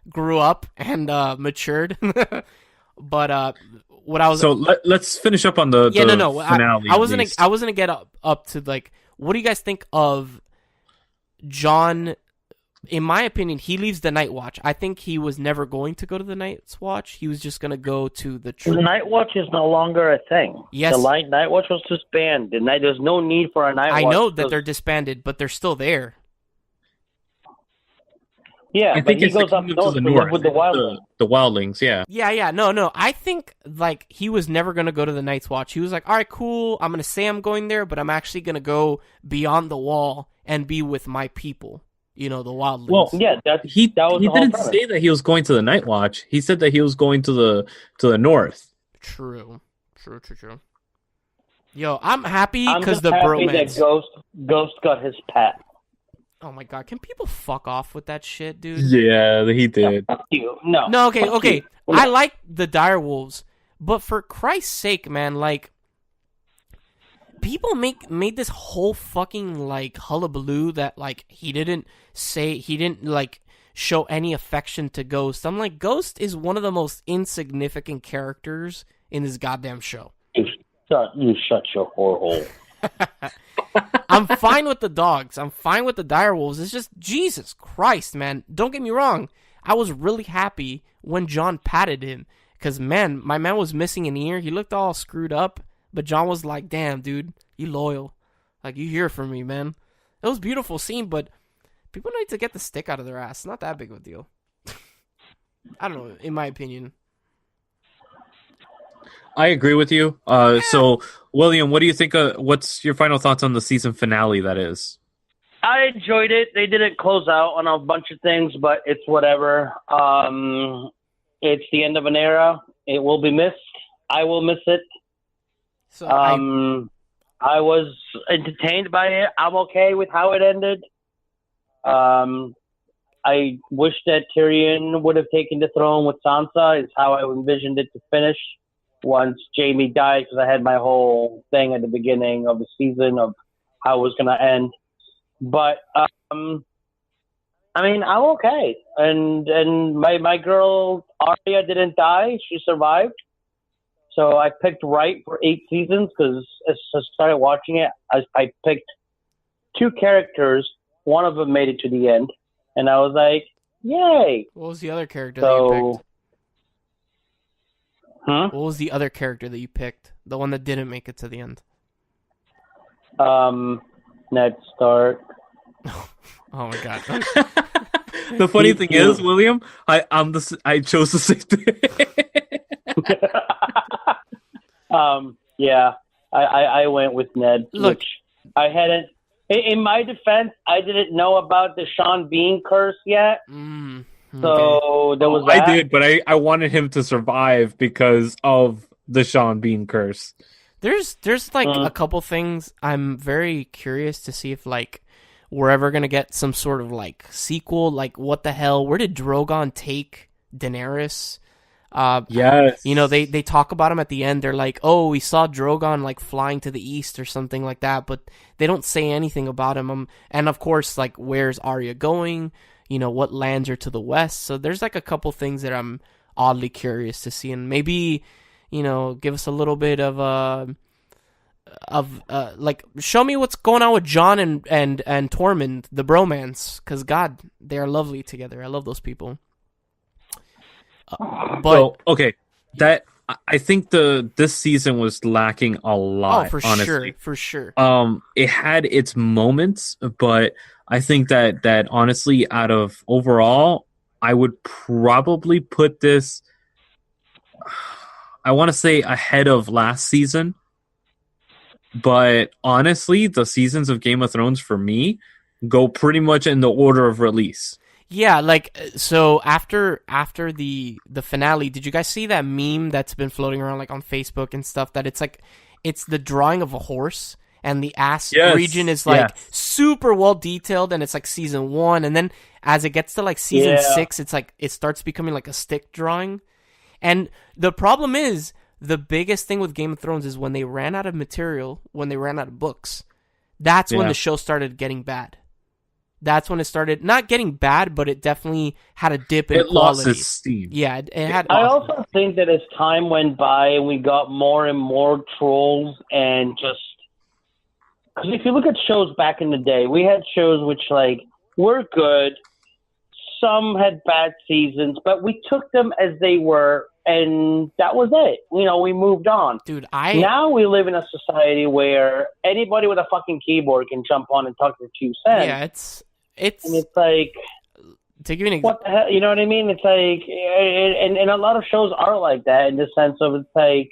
grew up and matured. But what I was let's finish up on the finale. I was gonna get up to like, what do you guys think of John? In my opinion, he leaves the Night Watch. I think he was never going to go to the Night's Watch. He was just going to go to the... The Night Watch is no longer a thing. Yes. The Night Watch was disbanded. There's no need for a Night Watch. I know that they're disbanded, but they're still there. Yeah, I think he goes up north to live with the wildlings. The wildlings, yeah. Yeah. No. I think, like, he was never going to go to the Night's Watch. He was like, all right, cool. I'm going to say I'm going there, but I'm actually going to go beyond the wall and be with my people. The wildlings. Well, yeah, he didn't say that he was going to the Night Watch. He said that he was going to the north. True. Yo, I'm happy because the bromance. That Ghost got his pet. Oh my god, can people fuck off with that shit, dude? Yeah, he did. No, fuck you. No. Okay. I like the direwolves, but for Christ's sake, man, like, people made this whole fucking like hullabaloo that like he didn't like show any affection to Ghost. I'm like, Ghost is one of the most insignificant characters in this goddamn show. You shut your whore hole. I'm fine with the dogs. I'm fine with the direwolves. It's just, Jesus Christ, man. Don't get me wrong. I was really happy when John patted him because, man, my man was missing an ear. He looked all screwed up. But John was like, damn, dude, you loyal. Like, you hear from me, man. It was a beautiful scene, but people need to get the stick out of their ass. It's not that big of a deal. I don't know, in my opinion. I agree with you. So, William, what do you think? What's your final thoughts on the season finale, that is? I enjoyed it. They didn't close out on a bunch of things, but it's whatever. It's the end of an era. It will be missed. I will miss it. So I was entertained by it. I'm okay with how it ended. I wish that Tyrion would have taken the throne with Sansa. Is how I envisioned it to finish once Jaime died, because I had my whole thing at the beginning of the season of how it was going to end. But I mean, I'm okay. And my girl Arya didn't die; she survived. So I picked right for 8 seasons because as I started watching it, I picked 2 characters. One of them made it to the end, and I was like, "Yay!" What was the other character that you picked? Huh? What was the other character that you picked? The one that didn't make it to the end? Ned Stark. Oh my god! The funny thing is, William, I chose the same thing. Yeah, I went with Ned. Look, which I hadn't. In my defense, I didn't know about the Sean Bean curse yet. Okay. So there was that. I did, but I wanted him to survive because of the Sean Bean curse. There's like a couple things I'm very curious to see if like we're ever gonna get some sort of like sequel. Like, what the hell? Where did Drogon take Daenerys? Yes. They talk about him at the end. They're like, oh, we saw Drogon like flying to the east or something like that, but they don't say anything about him. And of course, like, where's Arya going? What lands are to the west? So there's like a couple things that I'm oddly curious to see, and maybe, give us a little bit of like, show me what's going on with Jon and Tormund, the bromance, because God, they are lovely together. I love those people. Okay, that I think this season was lacking a lot. Oh, for honestly. For sure. It had its moments, but I think that honestly, out of overall, I would probably put this. I want to say ahead of last season, but honestly, the seasons of Game of Thrones for me go pretty much in the order of release. Yeah, like, so after the finale, did you guys see that meme that's been floating around like on Facebook and stuff, that it's the drawing of a horse and the ass region is like super well detailed, and it's like season 1, and then as it gets to like season 6, it's like it starts becoming like a stick drawing, And the problem is, the biggest thing with Game of Thrones is when they ran out of material, when they ran out of books, that's when the show started getting bad. That's when it started not getting bad, but it definitely had a dip in quality. It lost its steam. Yeah, it had. I also think that as time went by and we got more and more trolls and just because if you look at shows back in the day, we had shows which like were good. Some had bad seasons, but we took them as they were, and that was it. You know, we moved on. Dude, now we live in a society where anybody with a fucking keyboard can jump on and talk their 2 cents. Yeah, and it's like, to give you an what the hell? You know what I mean? It's like, and a lot of shows are like that in the sense of it's like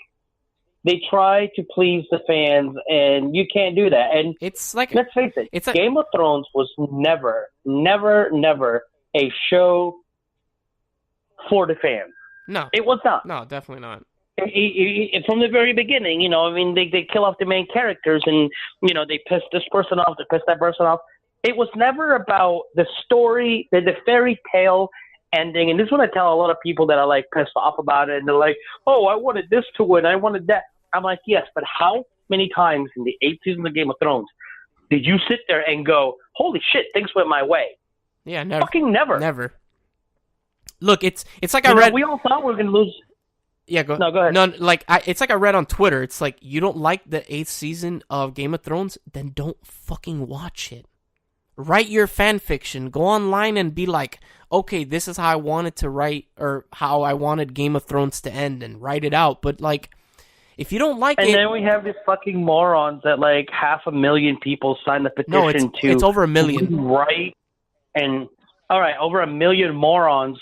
they try to please the fans, and you can't do that. And it's like, let's face it, Game of Thrones was never a show for the fans. No, it was not. No, definitely not. From the very beginning, you know, I mean, they kill off the main characters, and you know, they piss this person off, they piss that person off. It was never about the story, the fairy tale ending. And this is what I tell a lot of people that are like pissed off about it, and they're like, "Oh, I wanted this to win, I wanted that." I'm like, yes, but how many times in the 8th season of Game of Thrones did you sit there and go, "Holy shit, things went my way"? Yeah, never. Fucking never. Never. Look, it's like I read. We all thought we were gonna lose. Yeah, go. No, go ahead. No, like it's like I read on Twitter. It's like, you don't like the 8th season of Game of Thrones, then don't fucking watch it. Write your fan fiction. Go online and be like, okay, this is how I wanted to write, or how I wanted Game of Thrones to end, and write it out. But like, if you don't like it, and then we have these fucking morons that like 500,000 people signed the petition to. It's over 1 million. Right. And all right, over 1 million morons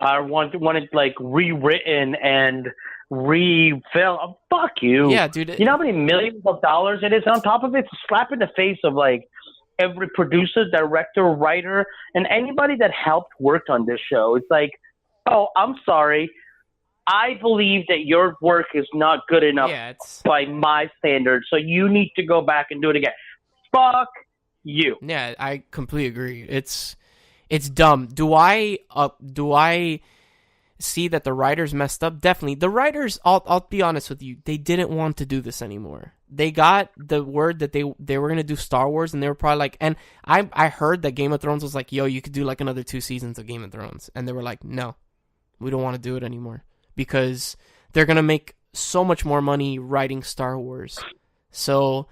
wanted like rewritten and refilmed. Oh, fuck you. Yeah, dude. You know how many millions of dollars it is? And on top of it, it's a slap in the face of like every producer, director, writer, and anybody that helped work on this show. It's like, oh, I'm sorry. I believe that your work is not good enough by my standards, so you need to go back and do it again. Fuck you. Yeah, I completely agree. It's dumb. Do I see that the writers messed up? Definitely. The writers, I'll be honest with you, they didn't want to do this anymore. They got the word that they were going to do Star Wars, and they were probably like, and I heard that Game of Thrones was like, yo, you could do like another 2 seasons of Game of Thrones. And they were like, no, we don't want to do it anymore, because they're going to make so much more money writing Star Wars. So,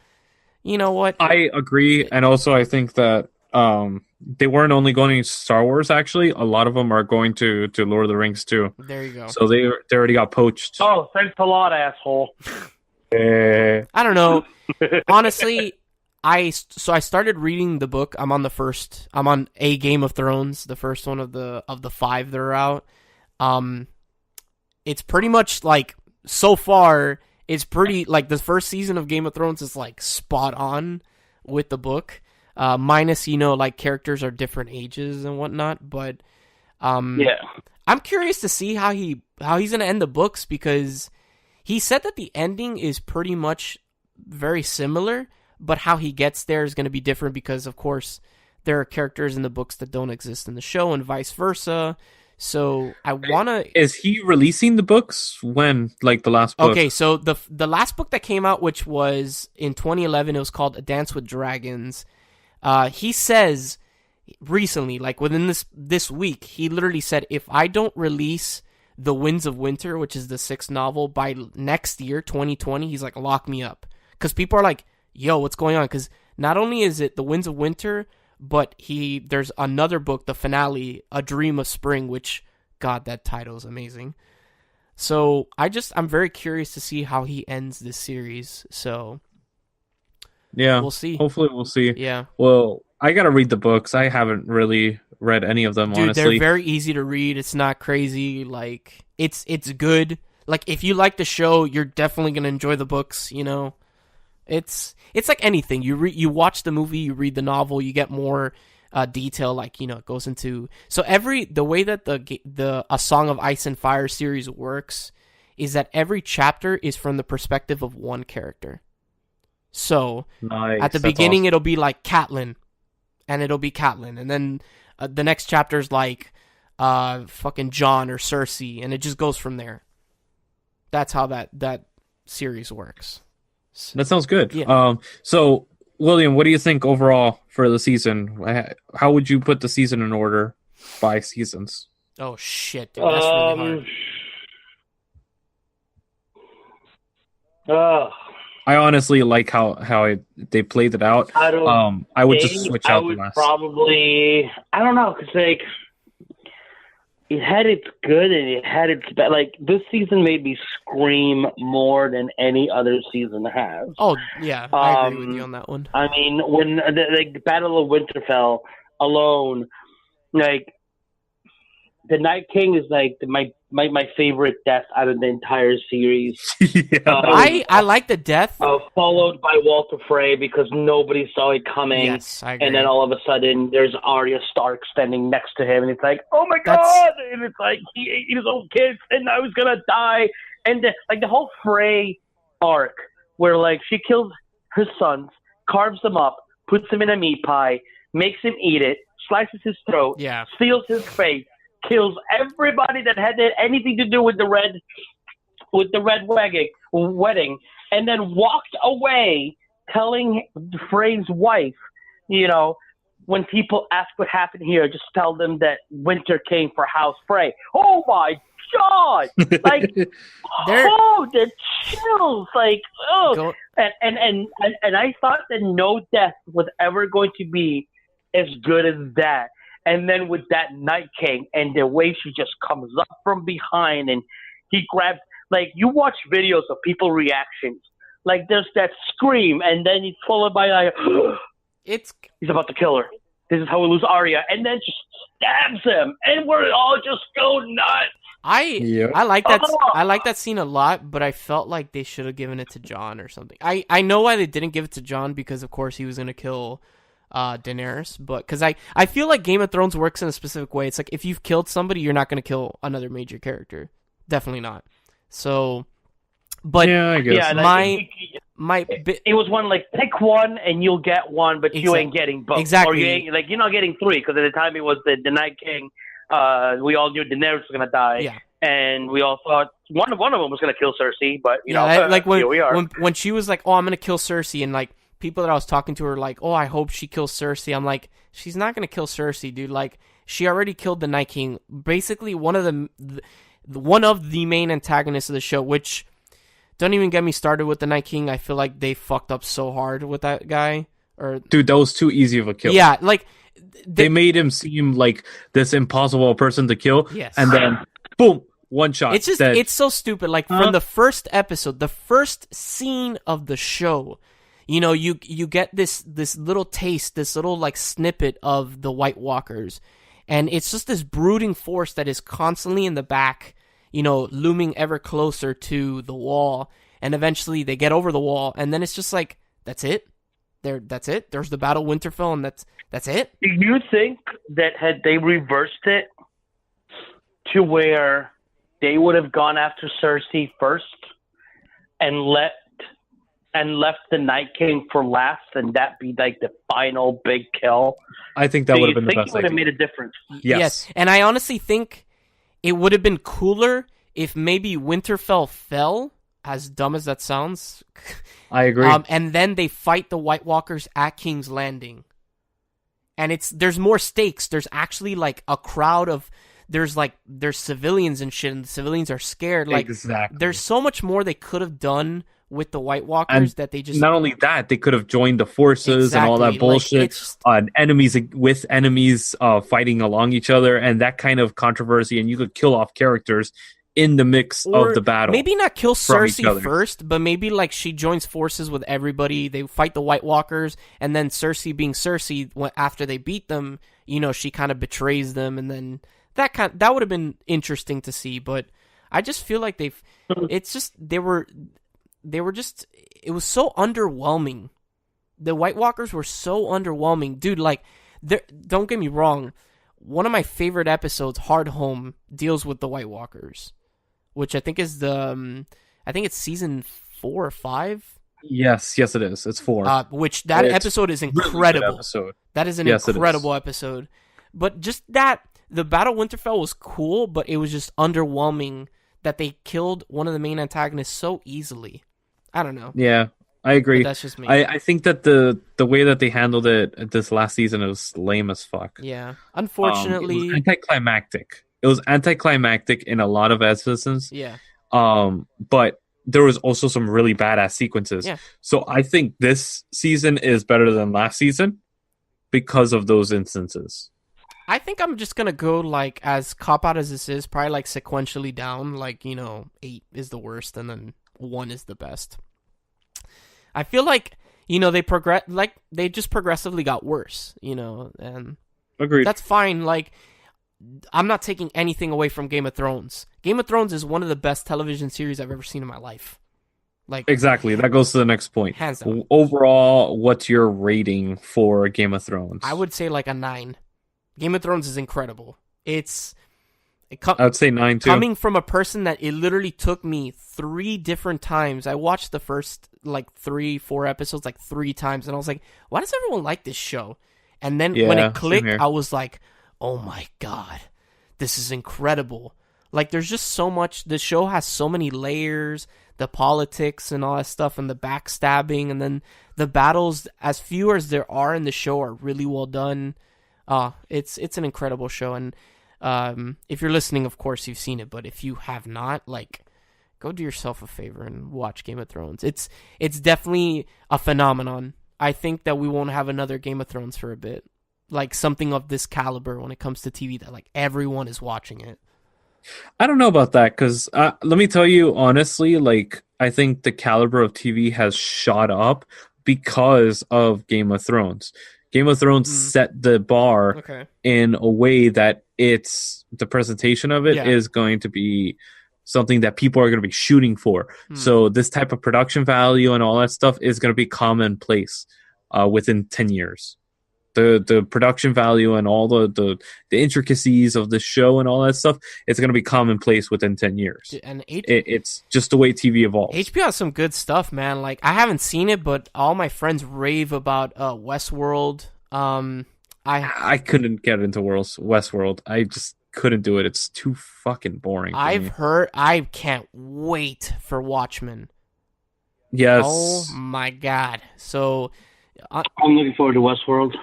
you know what? I agree. And also I think that they weren't only going to Star Wars, actually. A lot of them are going to Lord of the Rings, too. There you go. So they already got poached. Oh, thanks a lot, asshole. I don't know. Honestly, I started reading the book. I'm on a Game of Thrones, the first one of the 5 that are out. It's pretty much like, so far, it's pretty like the first season of Game of Thrones is like spot on with the book. Minus, you know, like characters are different ages and whatnot, but yeah, I'm curious to see how he's gonna end the books, because he said that the ending is pretty much very similar, but how he gets there is gonna be different, because of course there are characters in the books that don't exist in the show, and vice versa. So I wanna. Is he releasing the books when, like the last book? Okay, so the last book that came out, which was in 2011, it was called A Dance with Dragons. He says recently, like within this week, he literally said, if I don't release The Winds of Winter, which is the 6th novel, by next year, 2020, he's like, lock me up. Because people are like, yo, what's going on? Because not only is it The Winds of Winter, but there's another book, the finale, A Dream of Spring, which, God, that title is amazing. So I'm very curious to see how he ends this series. So yeah, we'll see. Hopefully we'll see. Yeah. Well, I gotta read the books. I haven't really read any of them, Dude, honestly. They're very easy to read. It's not crazy. Like, it's good. Like, if you like the show, you're definitely gonna enjoy the books, you know? It's like anything. You watch the movie, you read the novel, you get more detail, like, you know, it goes into... So the way that the A Song of Ice and Fire series works is that every chapter is from the perspective of one character. So, nice. At the beginning, awesome. It'll be like Catelyn, and it'll be Catelyn, and then the next chapter's like fucking Jon or Cersei, and it just goes from there. that's how that series works. That sounds good. Yeah. So William, what do you think overall for the season? How would you put the season in order by seasons? Oh shit, dude, that's really hard. I honestly like how they played it out. I would just switch out the last. Probably, I don't know, because like it had its good and it had its bad. Like this season made me scream more than any other season has. Oh yeah, I agree with you on that one. I mean, when the Battle of Winterfell alone, like the Night King is like my favorite death out of the entire series. Yeah. I like the death. Followed by Walter Frey because nobody saw it coming. Yes, I agree. And then all of a sudden there's Arya Stark standing next to him and it's like, oh my god! And it's like he ate his own kids and now he's gonna die. And the whole Frey arc where like she kills her sons, carves them up, puts them in a meat pie, makes him eat it, slices his throat, steals his face, kills everybody that had anything to do with the red wedding, and then walked away telling Frey's wife, when people ask what happened here, just tell them that winter came for House Frey. Oh my god! Like, the chills! Like, oh, and I thought that no death was ever going to be as good as that. And then with that Night King and the way she just comes up from behind and he grabs, like you watch videos of people reactions, like there's that scream and then he's followed by like, he's about to kill her. This is how we lose Arya, and then just stabs him, and we're all just go nuts. I like that. I like that scene a lot, but I felt like they should have given it to Jon or something. I know why they didn't give it to Jon because of course he was gonna kill Daenerys, but because I feel like Game of Thrones works in a specific way. It's like if you've killed somebody, you're not going to kill another major character. Definitely not. So, but yeah, I guess. It was one like pick one and you'll get one, but you ain't getting both. Exactly. Or you're not getting three because at the time it was the Night King. We all knew Daenerys was going to die. Yeah. And we all thought one of them was going to kill Cersei, but like here we are. When she was like, "Oh, I'm going to kill Cersei," and like people that I was talking to were like, "Oh, I hope she kills Cersei." I'm like, she's not gonna kill Cersei, dude. Like, she already killed the Night King, basically one of the main antagonists of the show. Which, don't even get me started with the Night King. I feel like they fucked up so hard with that guy. Dude, that was too easy of a kill. Yeah, like they made him seem like this impossible person to kill. Yes, and then boom, one shot. It's just it's so stupid. Like from the first episode, the first scene of the show. You get this little taste, this little like snippet of the White Walkers, and it's just this brooding force that is constantly in the back, looming ever closer to the wall, and eventually they get over the wall, and then it's just like that's it. That's it. There's the Battle of Winterfell, and that's it. Do you think that had they reversed it to where they would have gone after Cersei first and left the Night King for last, and that be like the final big kill? I think that would have been the best. It would have made a difference. Yes, and I honestly think it would have been cooler if maybe Winterfell fell. As dumb as that sounds, I agree. And then they fight the White Walkers at King's Landing, and there's more stakes. There's actually like a crowd of there's civilians and shit, and the civilians are scared. Like exactly. There's so much more they could have done with the White Walkers and that they just not only that, they could have joined the forces and all that bullshit. Enemies with enemies fighting along each other, and that kind of controversy, and you could kill off characters in the mix of the battle. Maybe not kill Cersei first, but maybe like she joins forces with everybody. They fight the White Walkers, and then Cersei, being Cersei, after they beat them, she kind of betrays them, and then that would have been interesting to see. But I just feel like it was so underwhelming. The White Walkers were so underwhelming, dude. Like, don't get me wrong. One of my favorite episodes, Hard Home, deals with the White Walkers, which I think is it's season 4 or 5. Yes, it is. It's 4. Which that episode is incredible. That is an incredible episode. But just that, the Battle of Winterfell was cool, but it was just underwhelming. that they killed one of the main antagonists so easily. I don't know. Yeah, I agree. But that's just me. I think that the way that they handled it this last season was lame as fuck. Yeah, unfortunately, it was anticlimactic. It was anticlimactic in a lot of instances. Yeah. But there was also some really badass sequences. Yeah. So I think this season is better than last season because of those instances. I think I'm just gonna go like as cop out as this is, probably like sequentially down. Like 8 is the worst, and then 1 is the best. I feel like they just progressively got worse. And agreed. That's fine. Like I'm not taking anything away from Game of Thrones. Game of Thrones is one of the best television series I've ever seen in my life. Like exactly, that goes to the next point. Hands down. Overall, what's your rating for Game of Thrones? I would say like a 9. Game of Thrones is incredible. I would say 9 too. Coming from a person that it literally took me 3 different times. I watched the first like 3-4 episodes like 3 times, and I was like, why does everyone like this show? And then when it clicked, I was like, oh my god, this is incredible. Like there's just so much. The show has so many layers, the politics and all that stuff, and the backstabbing, and then the battles, as few as there are in the show, are really well done. It's an incredible show, and if you're listening, of course you've seen it, but if you have not, like, go do yourself a favor and watch Game of Thrones. It's definitely a phenomenon. I think that we won't have another Game of Thrones for a bit. Like something of this caliber when it comes to TV that like everyone is watching it. I don't know about that because let me tell you honestly, like I think the caliber of TV has shot up because of Game of Thrones. Game of Thrones set the bar in a way that the presentation of it is going to be something that people are going to be shooting for. So this type of production value and all that stuff is going to be commonplace within 10 years. The production value and all the intricacies of the show and all that stuff, it's going to be commonplace within 10 years. And it's just the way TV evolves. HBO has some good stuff, man. Like, I haven't seen it, but all my friends rave about Westworld. I couldn't get into Westworld. I just couldn't do it. It's too fucking boring. I've heard. I can't wait for Watchmen. Yes. Oh my god. So I'm looking forward to Westworld.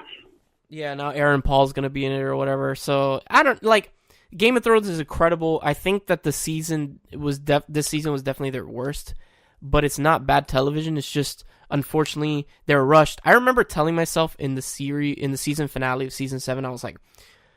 Yeah, now Aaron Paul's gonna be in it or whatever. So I don't like. Game of Thrones is incredible. I think that this season was definitely their worst, but it's not bad television. It's just unfortunately they're rushed. I remember telling myself in the season finale of season 7, I was like,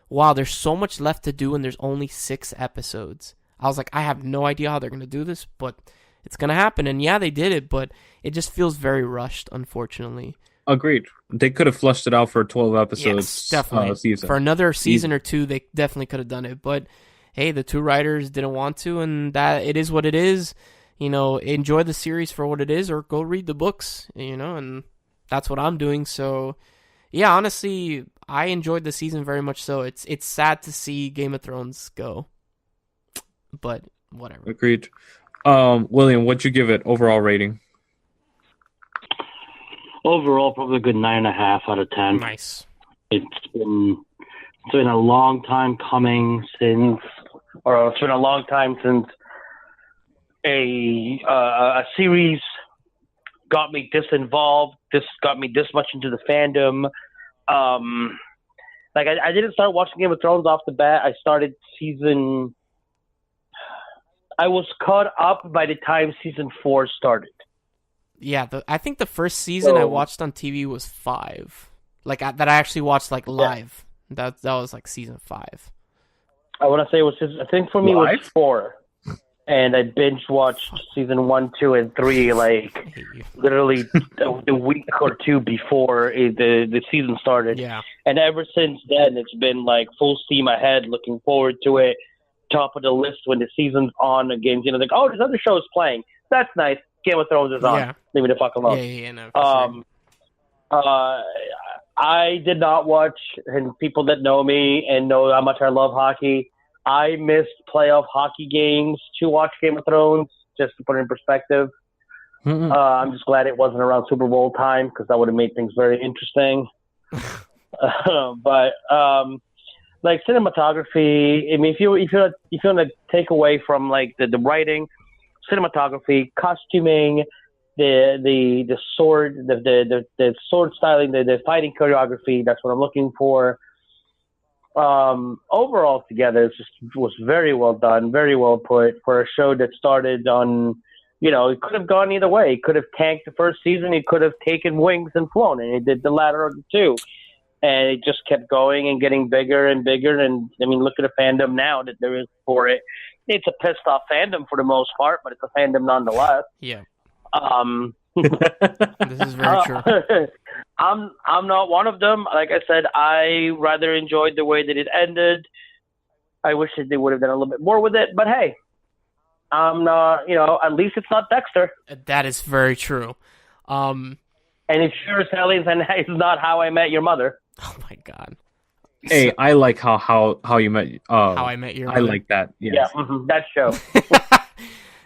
"Wow, there's so much left to do, and there's only 6 episodes." I was like, I have no idea how they're gonna do this, but it's gonna happen. And yeah, they did it, but it just feels very rushed, unfortunately. Agreed. They could have flushed it out for 12 episodes. Yes, definitely. Season. For another season or 2, they definitely could have done it. But hey, the 2 writers didn't want to, and that it is what it is. Enjoy the series for what it is, or go read the books. And that's what I'm doing. So yeah, honestly, I enjoyed the season very much. So it's sad to see Game of Thrones go, but whatever. Agreed. William, what'd you give it overall rating? Overall, probably a good 9.5 out of 10. Nice. It's been a long time coming since a series got me disinvolved. This got me this much into the fandom. I didn't start watching Game of Thrones off the bat. I started I was caught up by the time season 4 started. Yeah, I think the first season I watched on TV was 5. That I actually watched live. Yeah. That was season 5. I want to say I think for me it was 4. And I binge watched season 1, 2, and 3 literally a week or 2 before the season started. Yeah. And ever since then, it's been full steam ahead, looking forward to it. Top of the list when the season's on again. There's other shows playing. That's nice. Game of Thrones is on. Yeah. Leave me the fuck alone. Yeah, no, for sure. I did not watch, and people that know me and know how much I love hockey, I missed playoff hockey games to watch Game of Thrones, just to put it in perspective. I'm just glad it wasn't around Super Bowl time, because that would have made things very interesting. But like cinematography. I mean, if you want to take away from like the writing, cinematography, costuming, the sword, the sword styling, the fighting choreography. That's what I'm looking for. Overall, together, it was very well done, very well put for a show that started on. It could have gone either way. It could have tanked the first season. It could have taken wings and flown, and it did the latter of the two. And it just kept going and getting bigger and bigger. And I mean, look at the fandom now that there is for it. It's a pissed off fandom for the most part, but it's a fandom nonetheless. Yeah. This is very true. I'm not one of them. Like I said, I rather enjoyed the way that it ended. I wish that they would have done a little bit more with it, but hey, I'm not. At least it's not Dexter. That is very true. And it sure as hell is not How I Met Your Mother. Oh my god. Hey, I like how you met. How I Met Your Mother. I like that. Yes. Yeah, that show.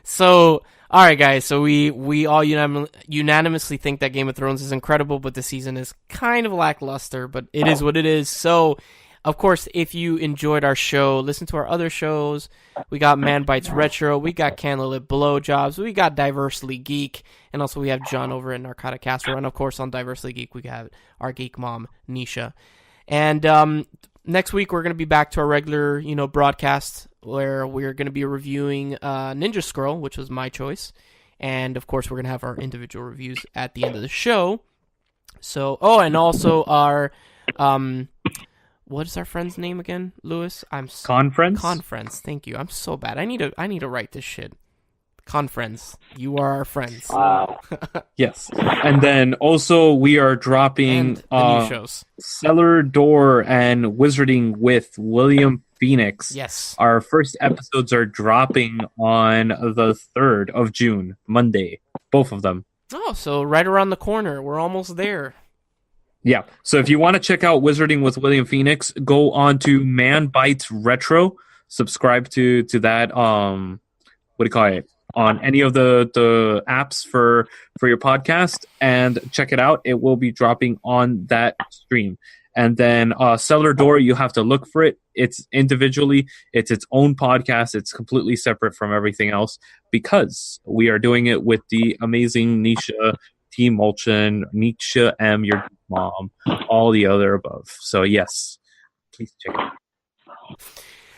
So, all right, guys. So we all unanimously think that Game of Thrones is incredible, but the season is kind of lackluster. But it is what it is. So, of course, if you enjoyed our show, listen to our other shows. We got Man Bites Retro. We got Candlelit Blowjobs. We got Diversely Geek. And also we have John over at Narcotic Castle. And, of course, on Diversely Geek, we have our geek mom, Nisha. And next week, we're going to be back to our regular, broadcast where we're going to be reviewing Ninja Scroll, which was my choice. And, of course, we're going to have our individual reviews at the end of the show. So, and also our... what is our friend's name again, Lewis? Conference. Conference. Thank you. I'm so bad. I need to write this shit. Conference. You are our friends. Wow. Yes. And then also we are dropping the new shows. Cellar Door and Wizarding with William Phoenix. Yes. Our first episodes are dropping on the 3rd of June, Monday. Both of them. Oh, so right around the corner. We're almost there. Yeah. So if you want to check out Wizarding with William Phoenix, go on to Man Bites Retro. Subscribe to that. What do you call it? On any of the apps for your podcast, and check it out. It will be dropping on that stream. And then Cellar Door, you have to look for it. It's individually. It's its own podcast. It's completely separate from everything else because we are doing it with the amazing Nisha T. Mulchin, Nisha M., your mom, all the other above. So yes, please check it out.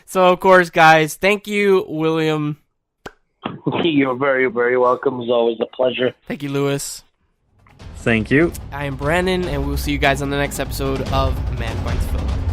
So of course, guys, thank you, William. You're very, very welcome. It's always a pleasure. Thank you, Lewis. Thank you. I am Brandon, and we'll see you guys on the next episode of Manbitesfilm.